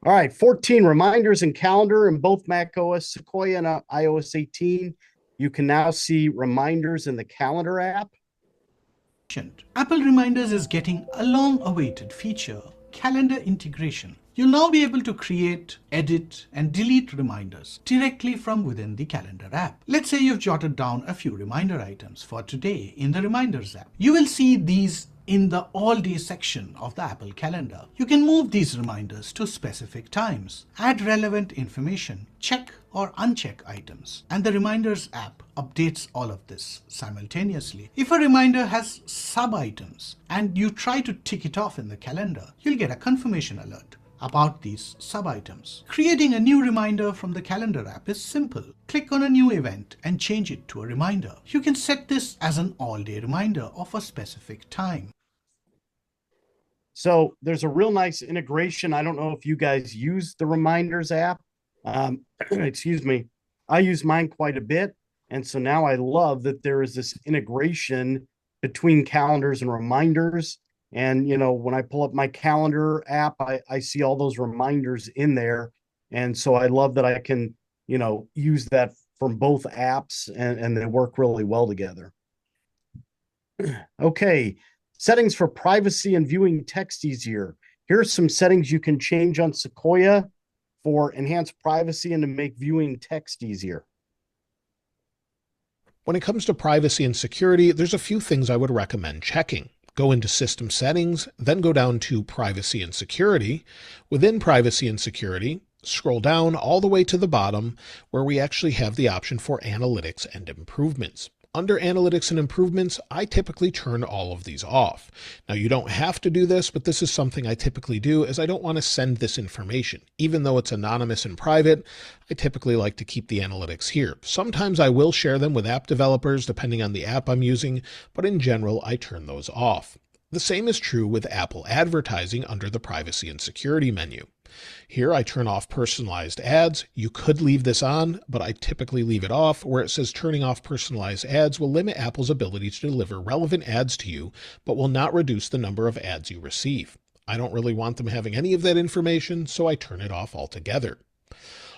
All right, 14 reminders and calendar in both Mac OS Sequoia and iOS 18. You can now see reminders in the calendar app. Apple Reminders is getting a long-awaited feature, calendar integration. You'll now be able to create, edit, and delete reminders directly from within the calendar app. Let's say you've jotted down a few reminder items for today in the Reminders app. You will see these in the All Day section of the Apple Calendar. You can move these reminders to specific times, add relevant information, check or uncheck items, and the Reminders app updates all of this simultaneously. If a reminder has sub-items and you try to tick it off in the calendar, you'll get a confirmation alert about these sub-items. Creating a new reminder from the calendar app is simple. Click on a new event and change it to a reminder. You can set this as an all-day reminder of a specific time. So there's a real nice integration. I don't know if you guys use the Reminders app. Excuse me. I use mine quite a bit. And so now I love that there is this integration between calendars and reminders. And, you know, when I pull up my calendar app, I see all those reminders in there. And so I love that I can, you know, use that from both apps and they work really well together. Okay. Settings for privacy and viewing text easier. Here's some settings you can change on Sequoia for enhanced privacy and to make viewing text easier. When it comes to privacy and security, there's a few things I would recommend checking. Go into System Settings, then go down to Privacy and Security. Within Privacy and Security, scroll down all the way to the bottom where we actually have the option for Analytics and Improvements. Under Analytics and Improvements, I typically turn all of these off. Now, you don't have to do this, but this is something I typically do as I don't want to send this information. Even though it's anonymous and private, I typically like to keep the analytics here. Sometimes I will share them with app developers depending on the app I'm using, but in general, I turn those off. The same is true with Apple advertising under the Privacy and Security menu. Here I turn off personalized ads. You could leave this on, but I typically leave it off, where it says turning off personalized ads will limit Apple's ability to deliver relevant ads to you, but will not reduce the number of ads you receive. I don't really want them having any of that information, so I turn it off altogether.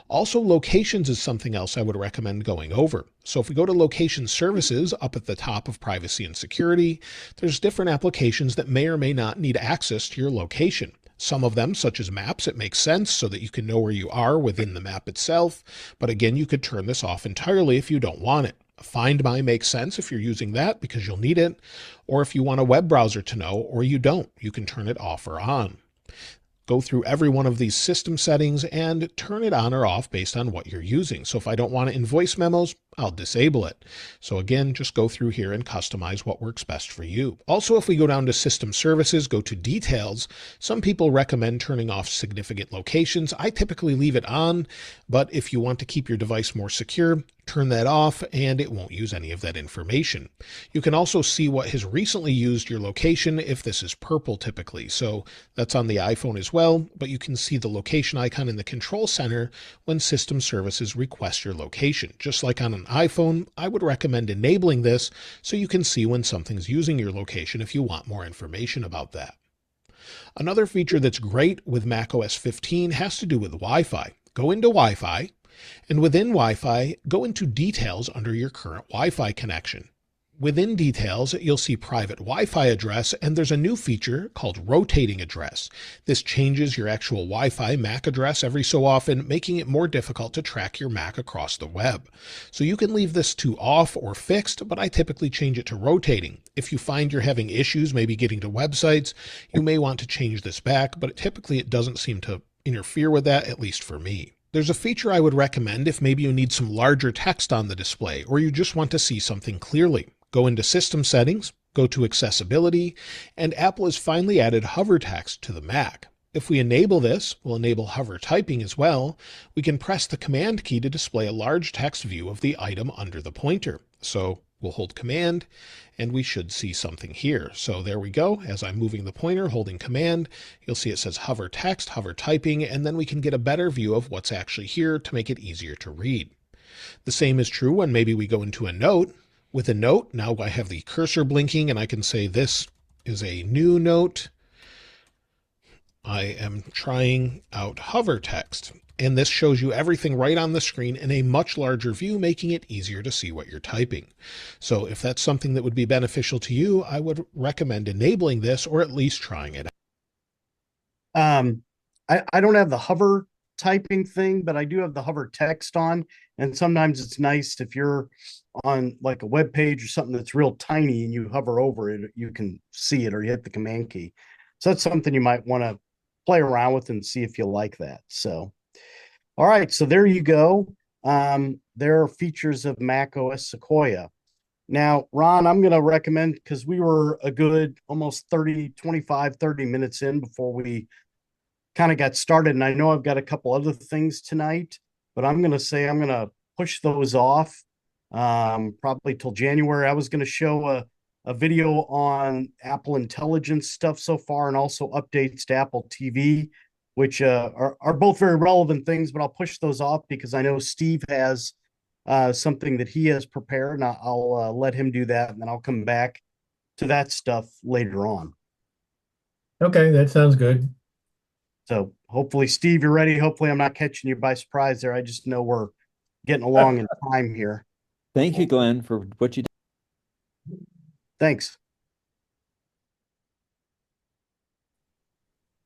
Also, locations is something else I would recommend going over. So if we go to Location Services up at the top of Privacy and Security, there's different applications that may or may not need access to your location. Some of them, such as maps, it makes sense so that you can know where you are within the map itself. But again, you could turn this off entirely if you don't want it. Find My makes sense if you're using that because you'll need it. Or if you want a web browser to know, or you don't, you can turn it off or on. Go through every one of these system settings and turn it on or off based on what you're using. So if I don't want it in voice memos, I'll disable it. So again, just go through here and customize what works best for you. Also, if we go down to System Services, go to Details, some people recommend turning off significant locations. I typically leave it on, but if you want to keep your device more secure, turn that off and it won't use any of that information. You can also see what has recently used your location if this is purple typically. So that's on the iPhone as well, but you can see the location icon in the control center when System Services request your location. Just like on an iPhone, I would recommend enabling this so you can see when something's using your location if you want more information about that. Another feature that's great with macOS 15 has to do with Wi-Fi. Go into Wi-Fi, and within Wi-Fi, go into Details under your current Wi-Fi connection. Within Details, you'll see Private Wi-Fi address, and there's a new feature called Rotating Address. This changes your actual Wi-Fi MAC address every so often, making it more difficult to track your MAC across the web. So you can leave this to off or fixed, but I typically change it to rotating. If you find you're having issues maybe getting to websites, you may want to change this back, but typically it doesn't seem to interfere with that, at least for me. There's a feature I would recommend if maybe you need some larger text on the display or you just want to see something clearly. Go into System Settings, go to Accessibility, and Apple has finally added hover text to the Mac. If we enable this, we'll enable hover typing as well. We can press the Command key to display a large text view of the item under the pointer. So we'll hold Command and we should see something here. So there we go. As I'm moving the pointer, holding Command, you'll see it says hover text, hover typing, and then we can get a better view of what's actually here to make it easier to read. The same is true when maybe we go into a note. With a note, now I have the cursor blinking and I can say this is a new note. I am trying out hover text, and this shows you everything right on the screen in a much larger view, making it easier to see what you're typing. So if that's something that would be beneficial to you, I would recommend enabling this or at least trying it out. I don't have the hover typing thing, but I do have the hover text on. And sometimes it's nice if you're on like a web page or something that's real tiny and you hover over it, you can see it or you hit the command key. So that's something you might want to play around with and see if you like that. So, all right. So there you go. There are features of Mac OS Sequoia. Now, Ron, I'm going to recommend, because we were a good almost 30 minutes in before we kind of got started. And I know I've got a couple other things tonight, but I'm going to say I'm going to push those off probably till January. I was going to show a video on Apple Intelligence stuff so far and also updates to Apple TV, which are both very relevant things, but I'll push those off because I know Steve has something that he has prepared, and I'll let him do that, and then I'll come back to that stuff later on. Okay, that sounds good. So hopefully, Steve, you're ready. Hopefully, I'm not catching you by surprise there. I just know we're getting along in time here. Thank you, Glenn, for what you did. Thanks.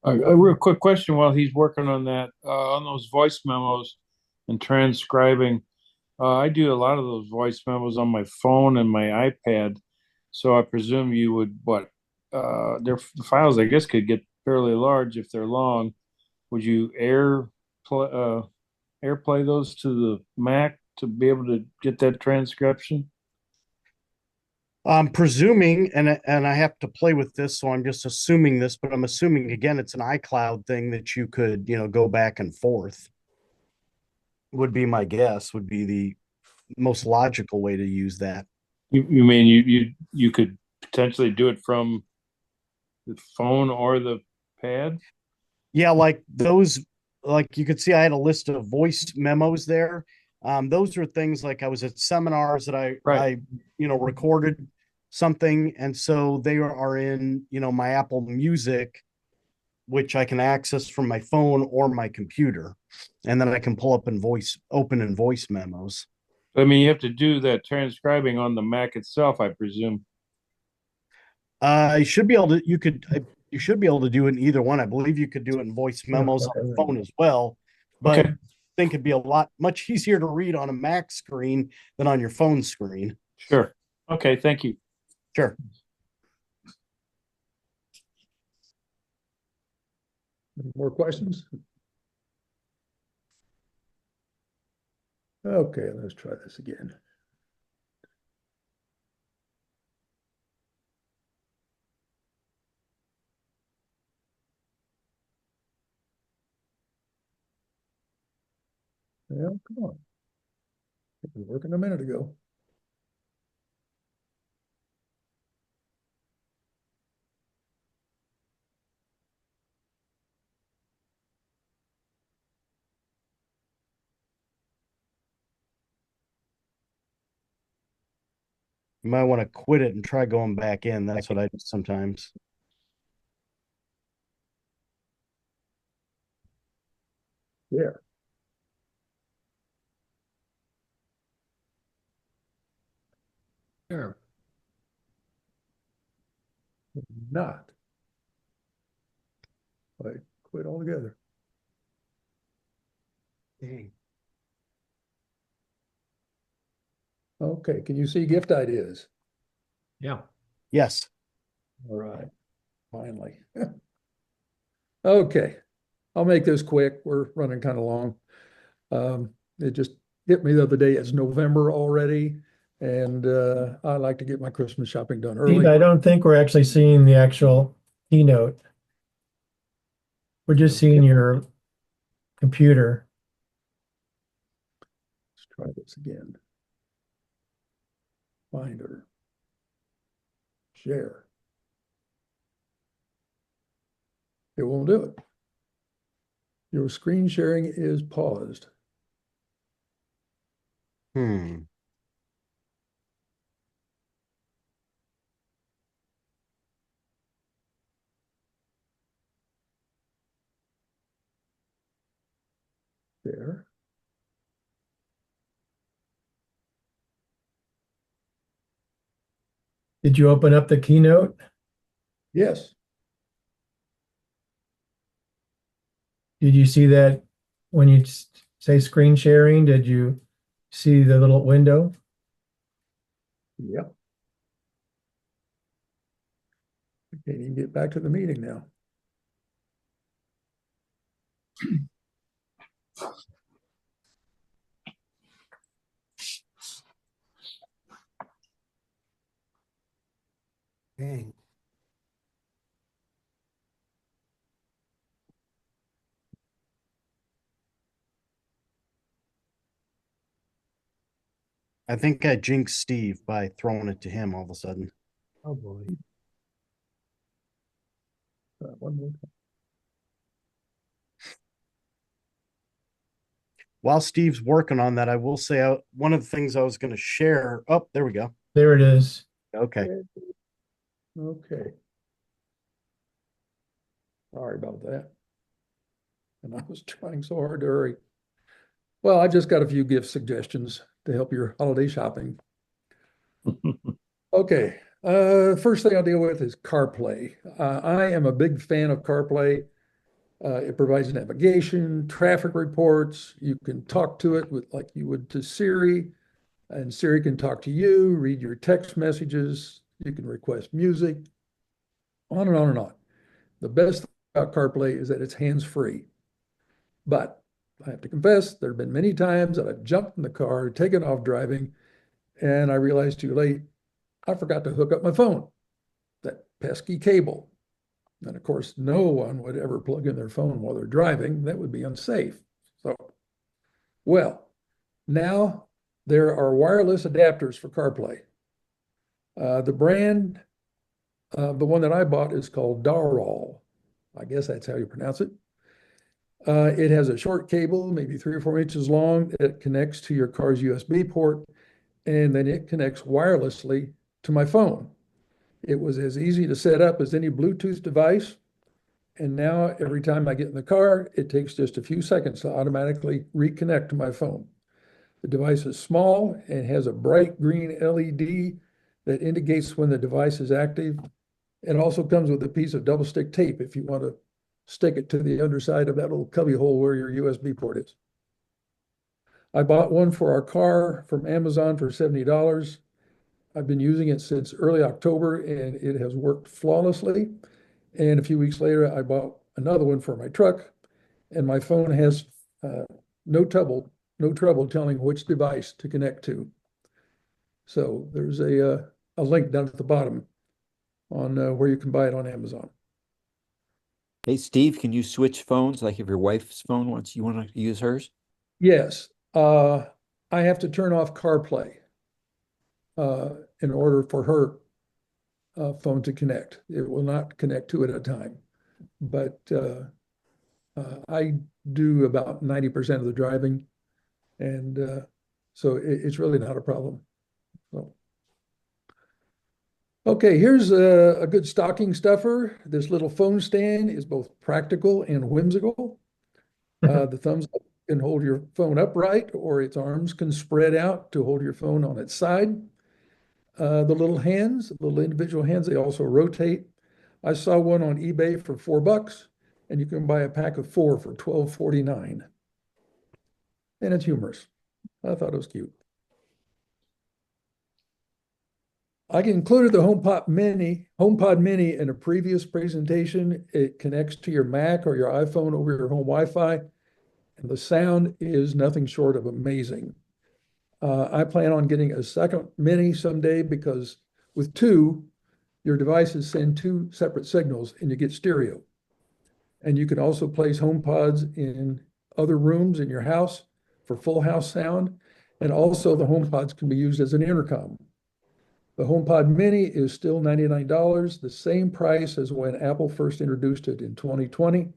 A real quick question while he's working on that, on those voice memos and transcribing. I do a lot of those voice memos on my phone and my iPad. So I presume you would, the files, I guess, could get fairly large if they're long. Would you AirPlay those to the Mac to be able to get that transcription? I'm presuming, and I have to play with this, so I'm just assuming this, but I'm assuming again it's an iCloud thing that you could, go back and forth. Would be my guess. Would be the most logical way to use that. You mean you could potentially do it from the phone or the pad? Yeah, like those, like you could see, I had a list of voice memos there. Those are things like I was at seminars that I recorded something, and so they are in my Apple Music, which I can access from my phone or my computer, and then I can pull up open in voice memos. I mean, you have to do that transcribing on the Mac itself, I presume. You should be able to. You should be able to do it in either one. I believe you could do it in voice memos on the phone as well, but Okay. I think it'd be much easier to read on a Mac screen than on your phone screen. Sure. Okay. Thank you. Sure. Any more questions? Okay, let's try this again. Well, come on. It was working a minute ago. You might want to quit it and try going back in. That's what I do sometimes. Yeah. There. Not. I quit altogether. Dang. Okay, can you see gift ideas? Yeah. Yes. All right, finally. Okay, I'll make this quick. We're running kind of long. It just hit me the other day. It's November already, and I like to get my Christmas shopping done Steve, early. I don't think we're actually seeing the actual keynote. We're just seeing your computer. Let's try this again. Finder. Share. It won't do it. Your screen sharing is paused. Hmm. there. Did you open up the keynote? Yes. Did you see that when you say screen sharing? Did you see the little window? Yep. I can't even get back to the meeting now. Dang. I think I jinxed Steve by throwing it to him all of a sudden. Oh boy. One more time. While Steve's working on that, I will say one of the things I was going to share. Oh, there we go. There it is. Okay. Okay. Sorry about that. And I was trying so hard to hurry. Well, I just got a few gift suggestions to help your holiday shopping. Okay. First thing I'll deal with is CarPlay. I am a big fan of CarPlay. It provides navigation, traffic reports. You can talk to it with like you would to Siri, and Siri can talk to you, read your text messages. You can request music, on and on and on. The best thing about CarPlay is that it's hands-free. But I have to confess, there have been many times that I've jumped in the car, taken off driving, and I realized too late, I forgot to hook up my phone, that pesky cable. And of course, no one would ever plug in their phone while they're driving. That would be unsafe. So, well, now there are wireless adapters for CarPlay. The brand, the one that I bought is called Darrell. I guess that's how you pronounce it. It has a short cable, maybe 3 or 4 inches long. It connects to your car's USB port, and then it connects wirelessly to my phone. It was as easy to set up as any Bluetooth device. And now every time I get in the car, it takes just a few seconds to automatically reconnect to my phone. The device is small and has a bright green LED that indicates when the device is active. It also comes with a piece of double stick tape if you want to stick it to the underside of that little cubby hole where your USB port is. I bought one for our car from Amazon for $70. I've been using it since early October and it has worked flawlessly. And a few weeks later, I bought another one for my truck, and my phone has no trouble telling which device to connect to. So there's a link down at the bottom on where you can buy it on Amazon. Hey, Steve, can you switch phones? Like if your wife's phone wants you want to use hers? Yes, I have to turn off CarPlay in order for her phone to connect. It will not connect two at a time. But I do about 90% of the driving, and so it's really not a problem. So, okay, here's a good stocking stuffer. This little phone stand is both practical and whimsical. The thumbs up can hold your phone upright, or its arms can spread out to hold your phone on its side. The little hands, the little individual hands, they also rotate. I saw one on eBay for $4, and you can buy a pack of 4 for $12.49. And it's humorous. I thought it was cute. I included the HomePod Mini in a previous presentation. It connects to your Mac or your iPhone over your home Wi-Fi, and the sound is nothing short of amazing. I plan on getting a second Mini someday because with two, your devices send 2 separate signals and you get stereo. And you can also place HomePods in other rooms in your house for full house sound. And also the HomePods can be used as an intercom. The HomePod Mini is still $99, the same price as when Apple first introduced it in 2020.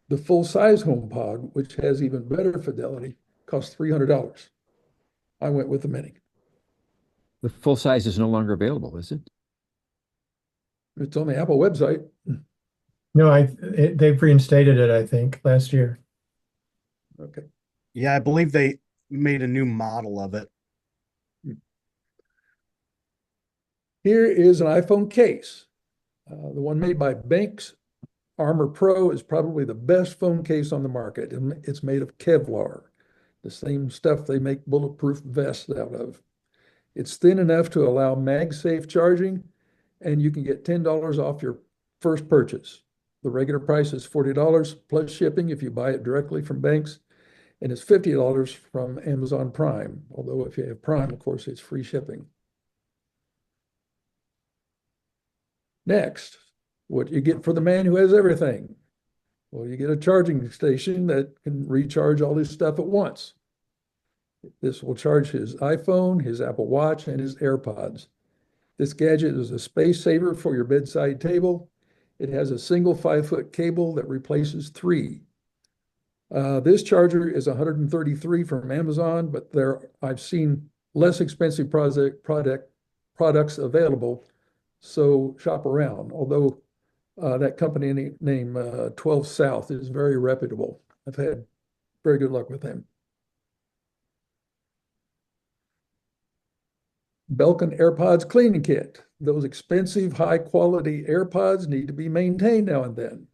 The full-size HomePod, which has even better fidelity, costs $300. I went with the Mini. The full size is no longer available, is it? It's on the Apple website. No, they've reinstated it, I think, last year. Okay. Yeah, I believe they made a new model of it. Here is an iPhone case. The one made by Banks Armor Pro is probably the best phone case on the market. It's made of Kevlar, the same stuff they make bulletproof vests out of. It's thin enough to allow MagSafe charging, and you can get $10 off your first purchase. The regular price is $40 plus shipping if you buy it directly from Banks, and it's $50 from Amazon Prime. Although if you have Prime, of course, it's free shipping. Next, what you get for the man who has everything? Well, you get a charging station that can recharge all this stuff at once. This will charge his iPhone, his Apple Watch, and his AirPods. This gadget is a space saver for your bedside table. It has a single 5-foot cable that replaces 3. This charger is $133 from Amazon, but I've seen less expensive products available, so shop around. Although that company named 12 South is very reputable. I've had very good luck with them. Belkin AirPods cleaning kit. Those expensive, high-quality AirPods need to be maintained now and then.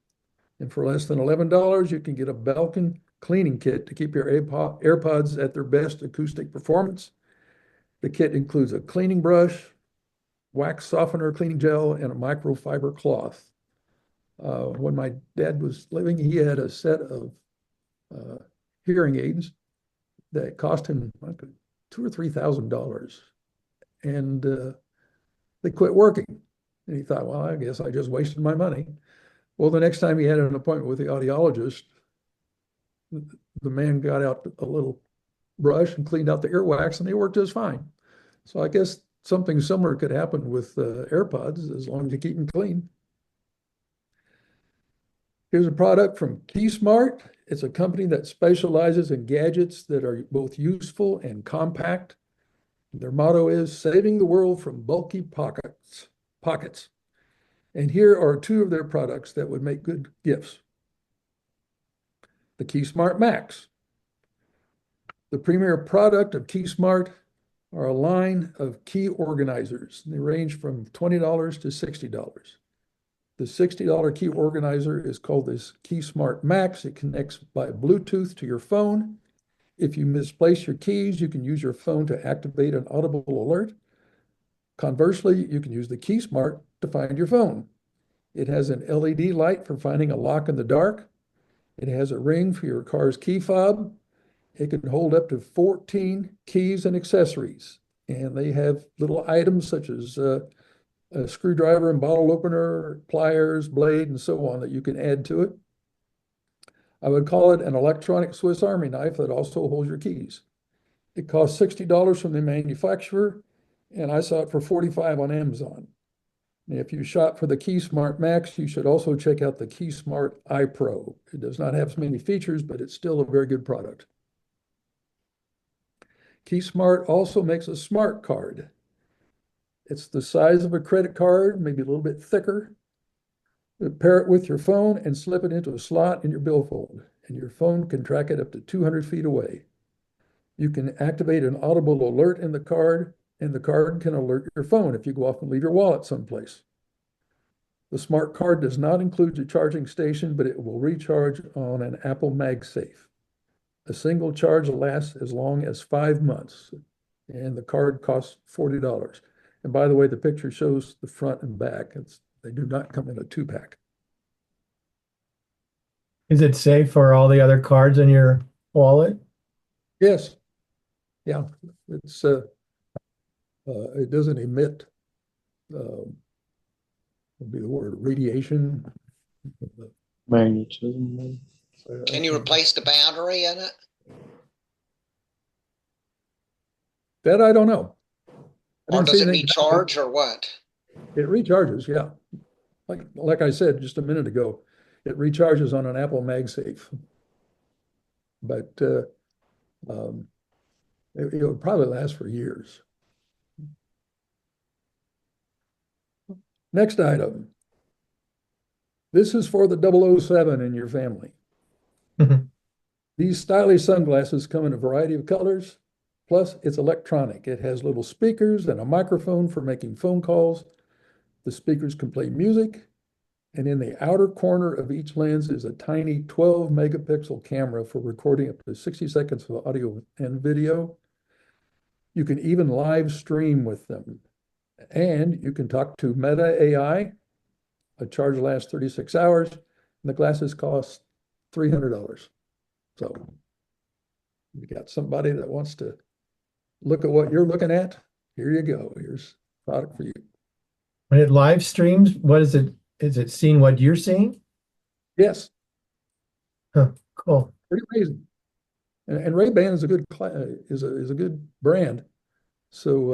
And for less than $11, you can get a Belkin cleaning kit to keep your AirPods at their best acoustic performance. The kit includes a cleaning brush, wax softener cleaning gel, and a microfiber cloth. When my dad was living, he had a set of hearing aids that cost him like $2,000 or $3,000. And they quit working. And he thought, well, I guess I just wasted my money. Well, the next time he had an appointment with the audiologist, the man got out a little brush and cleaned out the earwax, and they worked just fine. So I guess something similar could happen with AirPods as long as you keep them clean. Here's a product from KeySmart. It's a company that specializes in gadgets that are both useful and compact. Their motto is saving the world from bulky pockets. And here are 2 of their products that would make good gifts. The KeySmart Max. The premier product of KeySmart are a line of key organizers. They range from $20 to $60. The $60 key organizer is called this KeySmart Max. It connects by Bluetooth to your phone. If you misplace your keys, you can use your phone to activate an audible alert. Conversely, you can use the KeySmart to find your phone. It has an LED light for finding a lock in the dark. It has a ring for your car's key fob. It can hold up to 14 keys and accessories. And they have little items such as a screwdriver and bottle opener, pliers, blade, and so on that you can add to it. I would call it an electronic Swiss Army knife that also holds your keys. It costs $60 from the manufacturer, and I saw it for $45 on Amazon. And if you shop for the KeySmart Max, you should also check out the KeySmart iPro. It does not have as many features, but it's still a very good product. KeySmart also makes a smart card. It's the size of a credit card, maybe a little bit thicker. Pair it with your phone and slip it into a slot in your billfold, and your phone can track it up to 200 feet away. You can activate an audible alert in the card, and the card can alert your phone if you go off and leave your wallet someplace. The smart card does not include a charging station, but it will recharge on an Apple MagSafe. A single charge lasts as long as 5 months, and the card costs $40. And by the way, the picture shows the front and back. They do not come in a 2-pack. Is it safe for all the other cards in your wallet? Yes. Yeah. It's it doesn't emit what would be the word, radiation. Magnetism. Can you replace the battery in it? That I don't know. Or does it recharge or what? It recharges, yeah. Like I said just a minute ago, it recharges on an Apple MagSafe. But it would probably last for years. Next item. This is for the 007 in your family. These stylish sunglasses come in a variety of colors. Plus, it's electronic. It has little speakers and a microphone for making phone calls. The speakers can play music. And in the outer corner of each lens is a tiny 12 megapixel camera for recording up to 60 seconds of audio and video. You can even live stream with them. And you can talk to Meta AI. A charge lasts 36 hours, and the glasses cost $300. So you got somebody that wants to look at what you're looking at, here you go. Here's a product for you. When it live streams, what is it? Is it seeing what you're seeing? Yes. Huh, cool. Pretty amazing. And Ray-Ban is a good is a good brand. So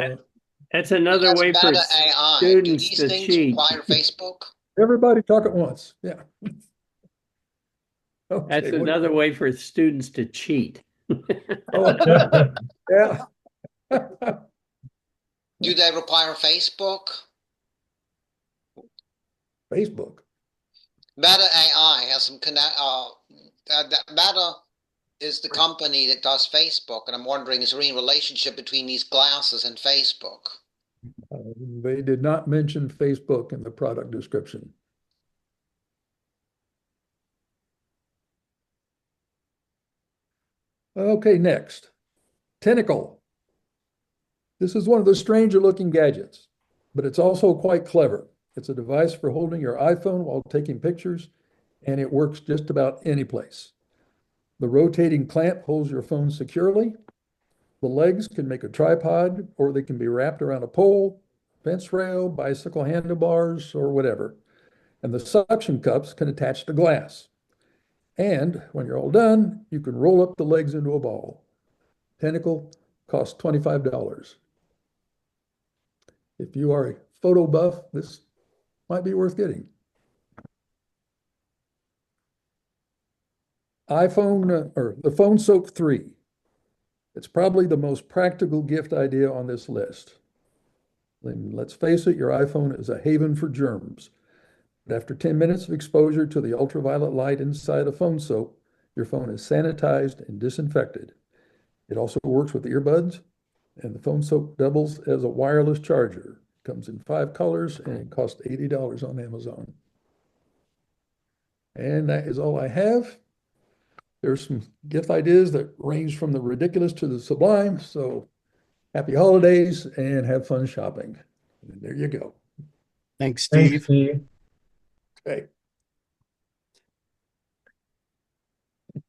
that's another way for Meta AI. Do students these to things cheat. require Facebook? everybody talk at once. Yeah. Okay, That's another way for students to cheat. Oh, yeah. Do they require Facebook? Facebook. Meta AI has some connect. Meta is the company that does Facebook, and I'm wondering, is there any relationship between these glasses and Facebook? They did not mention Facebook in the product description. Okay, next. Tentacle. This is one of the stranger looking gadgets, but it's also quite clever. It's a device for holding your iPhone while taking pictures, and it works just about any place. The rotating clamp holds your phone securely. The legs can make a tripod, or they can be wrapped around a pole, fence rail, bicycle handlebars, or whatever. And the suction cups can attach to glass. And when you're all done, you can roll up the legs into a ball. Tentacle costs $25. If you are a photo buff, this might be worth getting. iPhone or the Phone Soap 3. It's probably the most practical gift idea on this list. Let's face it, your iPhone is a haven for germs. But after 10 minutes of exposure to the ultraviolet light inside a phone soap, your phone is sanitized and disinfected. It also works with earbuds, and the phone soap doubles as a wireless charger. It comes in 5 colors, and it costs $80 on Amazon. And that is all I have. There's some gift ideas that range from the ridiculous to the sublime. So happy holidays and have fun shopping. And there you go. Thanks, Steve. Thanks, Steve. Okay.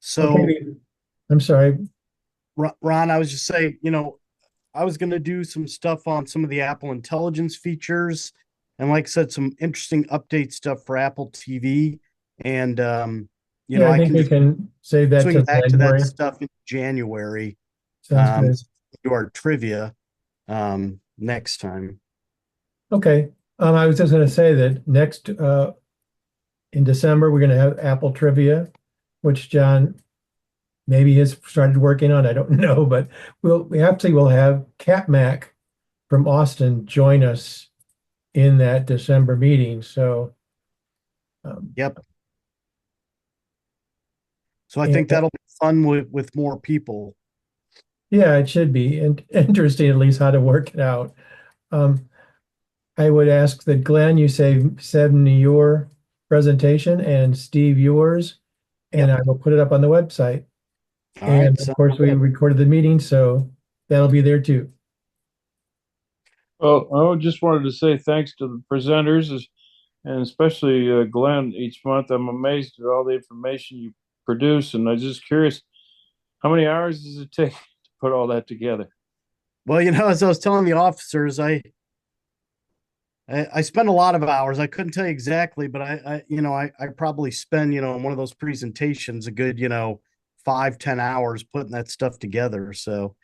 So, Okay, I'm sorry. Ron, I was just saying, I was going to do some stuff on some of the Apple Intelligence features, and like I said, some interesting update stuff for Apple TV. And Yeah, I think we can save that swing till back to January. that stuff in January. Sounds good. Do our trivia next time. Okay. I was just going to say that next in December we're going to have Apple Trivia, which John maybe has started working on. I don't know, but we'll have Cat Mac from Austin join us in that December meeting. So yep. So I think that'll be fun with more people. Yeah, it should be interesting at least how to work it out. I would ask that Glenn, you save 70 your presentation and Steve yours, and I will put it up on the website. All right, and of course, we recorded the meeting, so that'll be there too. Well, I just wanted to say thanks to the presenters and especially Glenn each month. I'm amazed at all the information you produce, and I'm just curious, how many hours does it take to put all that together? Well, as I was telling the officers, I spend a lot of hours. I couldn't tell you exactly, but I probably spend, in one of those presentations, a good, 5-10 hours putting that stuff together. So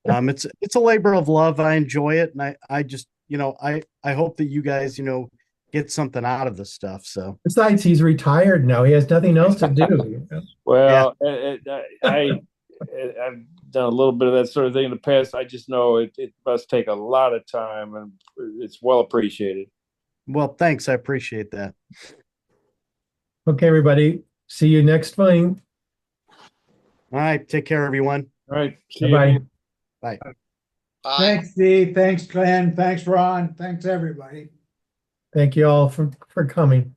it's a labor of love. I enjoy it. And I just, I hope that you guys, get something out of this stuff. So besides, he's retired now. He has nothing else to do. Well, I've done a little bit of that sort of thing in the past. I just know it must take a lot of time, and it's well appreciated. Well, thanks. I appreciate that. Okay, everybody. See you next meeting. All right. Take care, everyone. All right. See you Bye-bye. again. Bye. Bye. Thanks, Steve. Thanks, Glenn. Thanks, Ron. Thanks, everybody. Thank you all for coming.